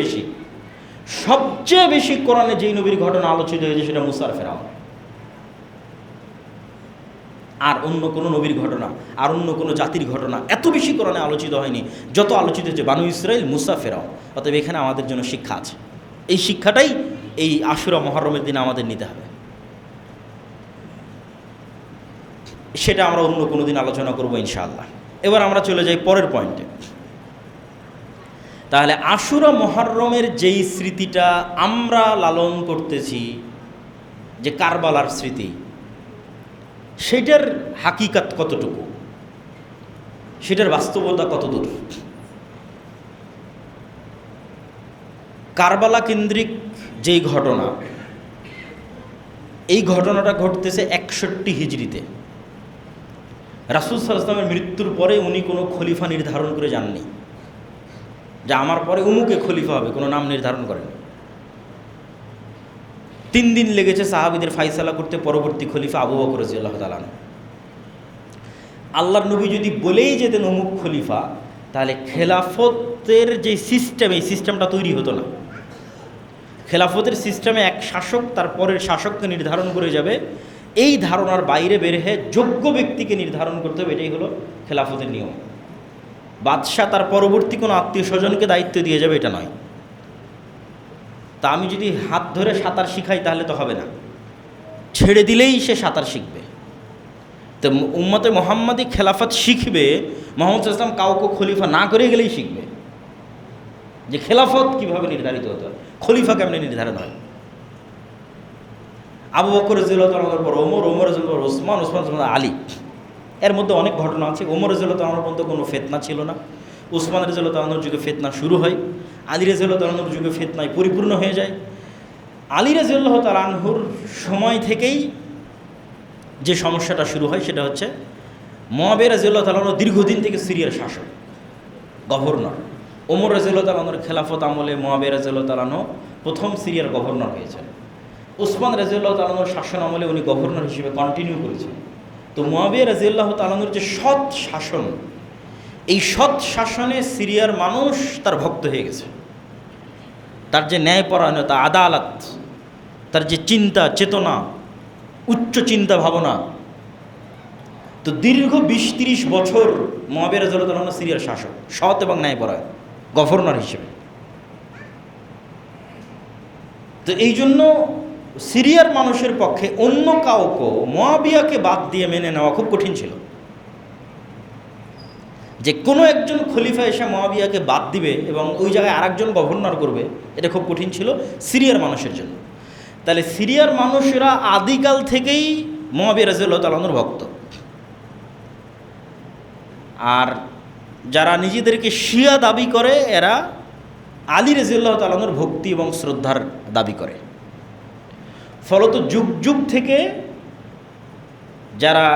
বেশি কোরআনে যেই নবীর ঘটনা আলোচিত হয়েছে সেটা মূসার ফিরআউন। আর অন্য কোনো নবীর ঘটনা, আর অন্য কোনো জাতির ঘটনা এত বেশি কোরআনে আলোচিত হয়নি যত আলোচিত হয়েছে বানু ইসরাইল, মূসা, ফিরআউন। অতএব এখানে আমাদের জন্য শিক্ষা আছে। এই শিক্ষাটাই এই আশুরা মুহররমের দিনে আমাদের নিতে হবে। সেটা আমরা অন্য কোনো দিন আলোচনা করবো ইনশাআল্লাহ। এবার আমরা চলে যাই পরের পয়েন্টে। তাহলে আশুরা মুহররমের যেই স্মৃতিটা আমরা লালন করতেছি, যে কারবালার স্মৃতি, সেটার হাকিকাত কতটুকু, সেটার বাস্তবতা কতদূর? কারবালা কেন্দ্রিক যেই ঘটনা, এই ঘটনাটা ঘটতেছে 61 হিজরিতে। রাসূল সাল্লাল্লাহু আলাইহি ওয়াসাল্লামের মৃত্যুর পরে উনি কোনো খলিফা নির্ধারণ করে যাননি যে আমার পরে উমুকে খলিফা হবে, কোনো নাম নির্ধারণ করেন। 3 দিন লেগেছে সাহাবীদের ফাইসালা করতে, পরবর্তী খলিফা আবু বকর রাদিয়াল্লাহু তাআলা আনহু। আল্লাহর নবী যদি বলেই যেতেন অমুক খলিফা, তাহলে খেলাফতের যে সিস্টেম, এই সিস্টেমটা তৈরি হতো না। খেলাফতের সিস্টেমে এক শাসক তার পরের শাসককে নির্ধারণ করে যাবে, এই ধারণার বাইরে বের হয়ে যোগ্য ব্যক্তিকে নির্ধারণ করতে হবে, এটাই হলো খেলাফতের নিয়ম। বাদশাহ তার পরবর্তী কোনো আত্মীয় স্বজনকে দায়িত্ব দিয়ে যাবে এটা নয়। তা আমি যদি হাত ধরে সাঁতার শিখাই তাহলে তো হবে না, ছেড়ে দিলেই সে সাঁতার শিখবে। তো উম্মতে মোহাম্মদী খেলাফত শিখবে মুহাম্মদ সাল্লাল্লাহু আলাইহি ওয়াসাল্লাম কাউকে খলিফা না করে গেলেই শিখবে যে খেলাফত কিভাবে নির্ধারিত হতে হয়, খলিফা কেমনে নির্ধারণ হয়। আবু বকর রাদিয়াল্লাহু তাআলার পর ওমর, ওমর রাদিয়াল্লাহু পর ওসমান, ওসমান আলী। এর মধ্যে অনেক ঘটনা আছে। ওমর রাদিয়াল্লাহু তাআলার পর্যন্ত কোনো ফিতনা ছিল না, ওসমান রাদিয়াল্লাহু তাআলার যুগে ফিতনা শুরু হয়, আলী রাদিয়াল্লাহু তাআলার যুগে ফিতনায় পরিপূর্ণ হয়ে যায়। আলী রাদিয়াল্লাহু তাআলার সময় থেকেই যে সমস্যাটা শুরু হয় সেটা হচ্ছে মুআবিয়া রাদিয়াল্লাহু তাআলা দীর্ঘদিন থেকে সিরিয়ার শাসক, গভর্নর। ওমর রাদিয়াল্লাহু তাআলার খেলাফত আমলে মুআবিয়া রাদিয়াল্লাহু তাআলা প্রথম সিরিয়ার গভর্নর হয়েছেন। ওসমান রাদিয়াল্লাহু তাআলার শাসন আমলে উনি গভর্নর হিসেবে কন্টিনিউ করেছেন। তো মুআবিয়া রাদিয়াল্লাহু তাআলার যে সৎ শাসন, এই সৎ শাসনে সিরিয়ার মানুষ তার ভক্ত হয়ে গেছে। তার যে ন্যায়পরায়ণতা, আদালত, তার যে চিন্তা চেতনা, উচ্চ চিন্তা ভাবনা। তো দীর্ঘ 20-30 বছর মুআবিয়া রাদিয়াল্লাহু তাআলা সিরিয়ার শাসক, সৎ এবং ন্যায়পরায়ণ গভর্নর হিসেবে। তো এই জন্য সিরিয়ার মানুষের পক্ষে অন্য কাউকে মুআবিয়াকে বাদ দিয়ে মেনে নেওয়া খুব কঠিন ছিল। যে কোনো একজন খলিফা এসে মুআবিয়াকে বাদ দিবে এবং ওই জায়গায় আরেকজন গভর্নর করবে, এটা খুব কঠিন ছিল সিরিয়ার মানুষের জন্য। তাহলে সিরিয়ার মানুষেরা আদিকাল থেকেই মুআবিয়া রাদিয়াল্লাহু তাআলার ভক্ত। আর যারা নিজেদেরকে শিয়া দাবি করে এরা আলী রাদিয়াল্লাহু তাআলার ভক্তি এবং শ্রদ্ধার দাবি করে। ফলত যুগ যুগ থেকে যারা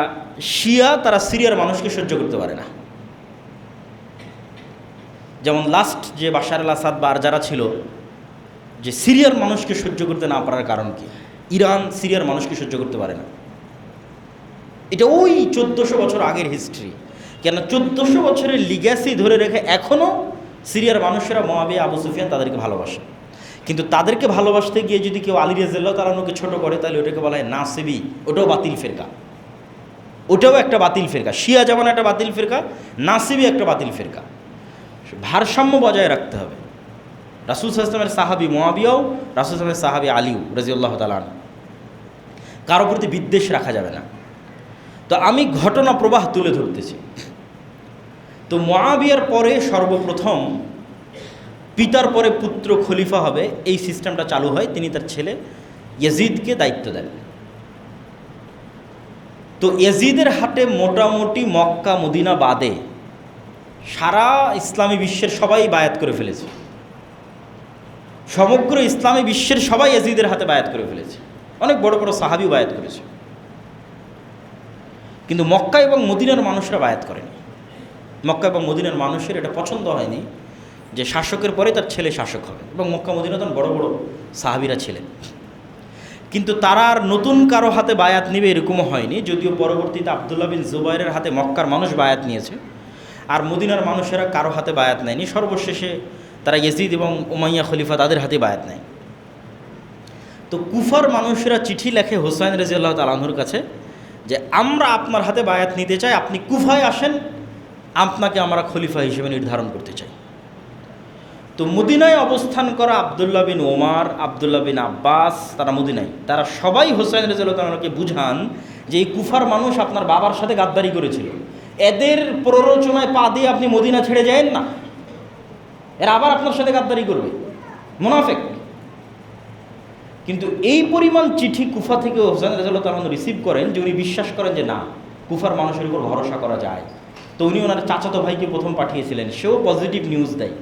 শিয়া তারা সিরিয়ার মানুষকে সহ্য করতে পারে না। যেমন লাস্ট যে বাশার আল আসাদ বা আর যারা ছিল, যে সিরিয়ার মানুষকে সহ্য করতে না পারার কারণ কি? ইরান সিরিয়ার মানুষকে সহ্য করতে পারে না। এটা ওই 1400 বছর আগের হিস্ট্রি। কেন 1400 বছরের লিগ্যাসি ধরে রেখে এখনও সিরিয়ার মানুষেরা মুআবিয়া, আবু সুফিয়ান তাদেরকে ভালোবাসে। কিন্তু তাদেরকে ভালোবাসতে গিয়ে যদি কেউ আলী রাদিয়াল্লাহু তাআলাকে ছোটো করে তাহলে ওটাকে বলা হয় নাসিবি, ওটাও বাতিল ফিরকা, ওটাও একটা বাতিল ফিরকা। শিয়া যেমন একটা বাতিল ফিরকা, নাসিবি একটা বাতিল ফিরকা। ভারসাম্য বজায় রাখতে হবে। রাসূল সাল্লাল্লাহু আলাইহি ওয়াসাল্লামের সাহাবী মুআবিয়াও, রাসূল সাল্লাল্লাহু আলাইহি ওয়াসাল্লামের সাহাবী আলীও রাদিয়াল্লাহু তাআলা আনহু, কারো প্রতি বিদ্বেষ রাখা যাবে না। তো আমি ঘটনা প্রবাহ তুলে ধরতেছি। তো মুআবিয়ার পরে সর্বপ্রথম পিতার পরে পুত্র খলিফা হবে, এই সিস্টেমটা চালু হয়। তিনি তার ছেলে ইয়াজিদকে দায়িত্ব দেন। তো ইয়াজিদের হাতে মোটামুটি মক্কা মদিনা বাদে সারা ইসলামী বিশ্বের সবাই বায়াত করে ফেলেছে। সমগ্র ইসলামী বিশ্বের সবাই ইয়াজিদের হাতে বায়াত করে ফেলেছে। অনেক বড় বড় সাহাবী বায়াত করেছে, কিন্তু মক্কা এবং মদিনার মানুষরা বায়াত করেনি। মক্কা এবং মদিনার মানুষের এটা পছন্দ হয়নি যে শাসকের পরে তার ছেলে শাসক হবে, এবং মক্কা মদিনা তখন বড় বড় সাহাবীরা ছিলেন। কিন্তু তারা আর নতুন কারো হাতে বায়াত নেবে এরকমও হয়নি, যদিও পরবর্তীতে আব্দুল্লাহ বিন জুবাইরের হাতে মক্কার মানুষ বায়াত নিয়েছে, আর মদিনার মানুষেরা কারো হাতে বায়াত নেয়নি। সর্বশেষে তারা ইয়াজিদ এবং উমাইয়া খলিফা তাদের হাতে বায়াত নেয়। তো কুফার মানুষেরা চিঠি লেখে হুসাইন রাদিয়াল্লাহু তাআলা আনহুর কাছে যে আমরা আপনার হাতে বায়াত নিতে চাই, আপনি কুফায় আসেন, আপনাকে আমরা খলিফা হিসেবে নির্ধারণ করতে চাই। তো মদিনায় অবস্থান করা আবদুল্লাহ বিন ওমর, আবদুল্লাহ বিন আব্বাস, তারা মদিনায়, তারা সবাই হুসাইন রাদিয়াল্লাহু তাআলাকে বুঝান যে এই কুফার মানুষ আপনার বাবার সাথে গাদ্দারি করেছিল, এদের প্ররোচনায় পা দিয়ে আপনি মদিনা ছেড়ে যায়েন না, এরা আবার আপনার সাথে গাদ্দারি করবে, মুনাফিক। কিন্তু এই পরিমাণ চিঠি কুফা থেকে হুসাইন রাদিয়াল্লাহু তাআলা রিসিভ করেন যে উনি বিশ্বাস করেন যে না, কুফার মানুষের উপর ভরসা করা যায়। তো উনি ওনার চাচাতো ভাইকে প্রথম পাঠিয়েছিলেন, সেও পজিটিভ নিউজ দেয়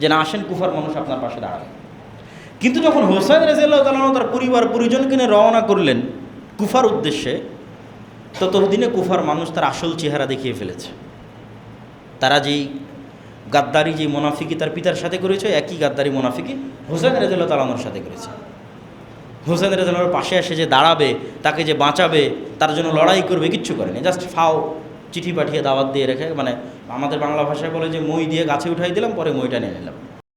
যে না, আসেন কুফার মানুষ আপনার পাশে দাঁড়াবে। কিন্তু যখন হুসাইন রাদিয়াল্লাহু তাআলা তার পরিবার পরিজনকে নিয়ে রওনা করলেন কুফার উদ্দেশ্যে, ততদিনে কুফার মানুষ তার আসল চেহারা দেখিয়ে ফেলেছে। তারা যেই গাদ্দারি, যে মুনাফিকি তার পিতার সাথে করেছে, একই গাদ্দারি মুনাফিকি হুসাইন রাদিয়াল্লাহু তাআলার সাথে করেছে। হুসাইন রাদিয়াল্লাহুর পাশে এসে যে দাঁড়াবে, তাকে যে বাঁচাবে, তার জন্য লড়াই করবে, কিচ্ছু করেনি। জাস্ট ফাও চিঠি পাঠিয়ে দাওয়াত দিয়ে রেখে, মানে আমাদের বাংলা ভাষায় বলে যে মই দিয়ে গাছে উঠাই দিলাম, পরে মইটা নিয়ে নিলাম।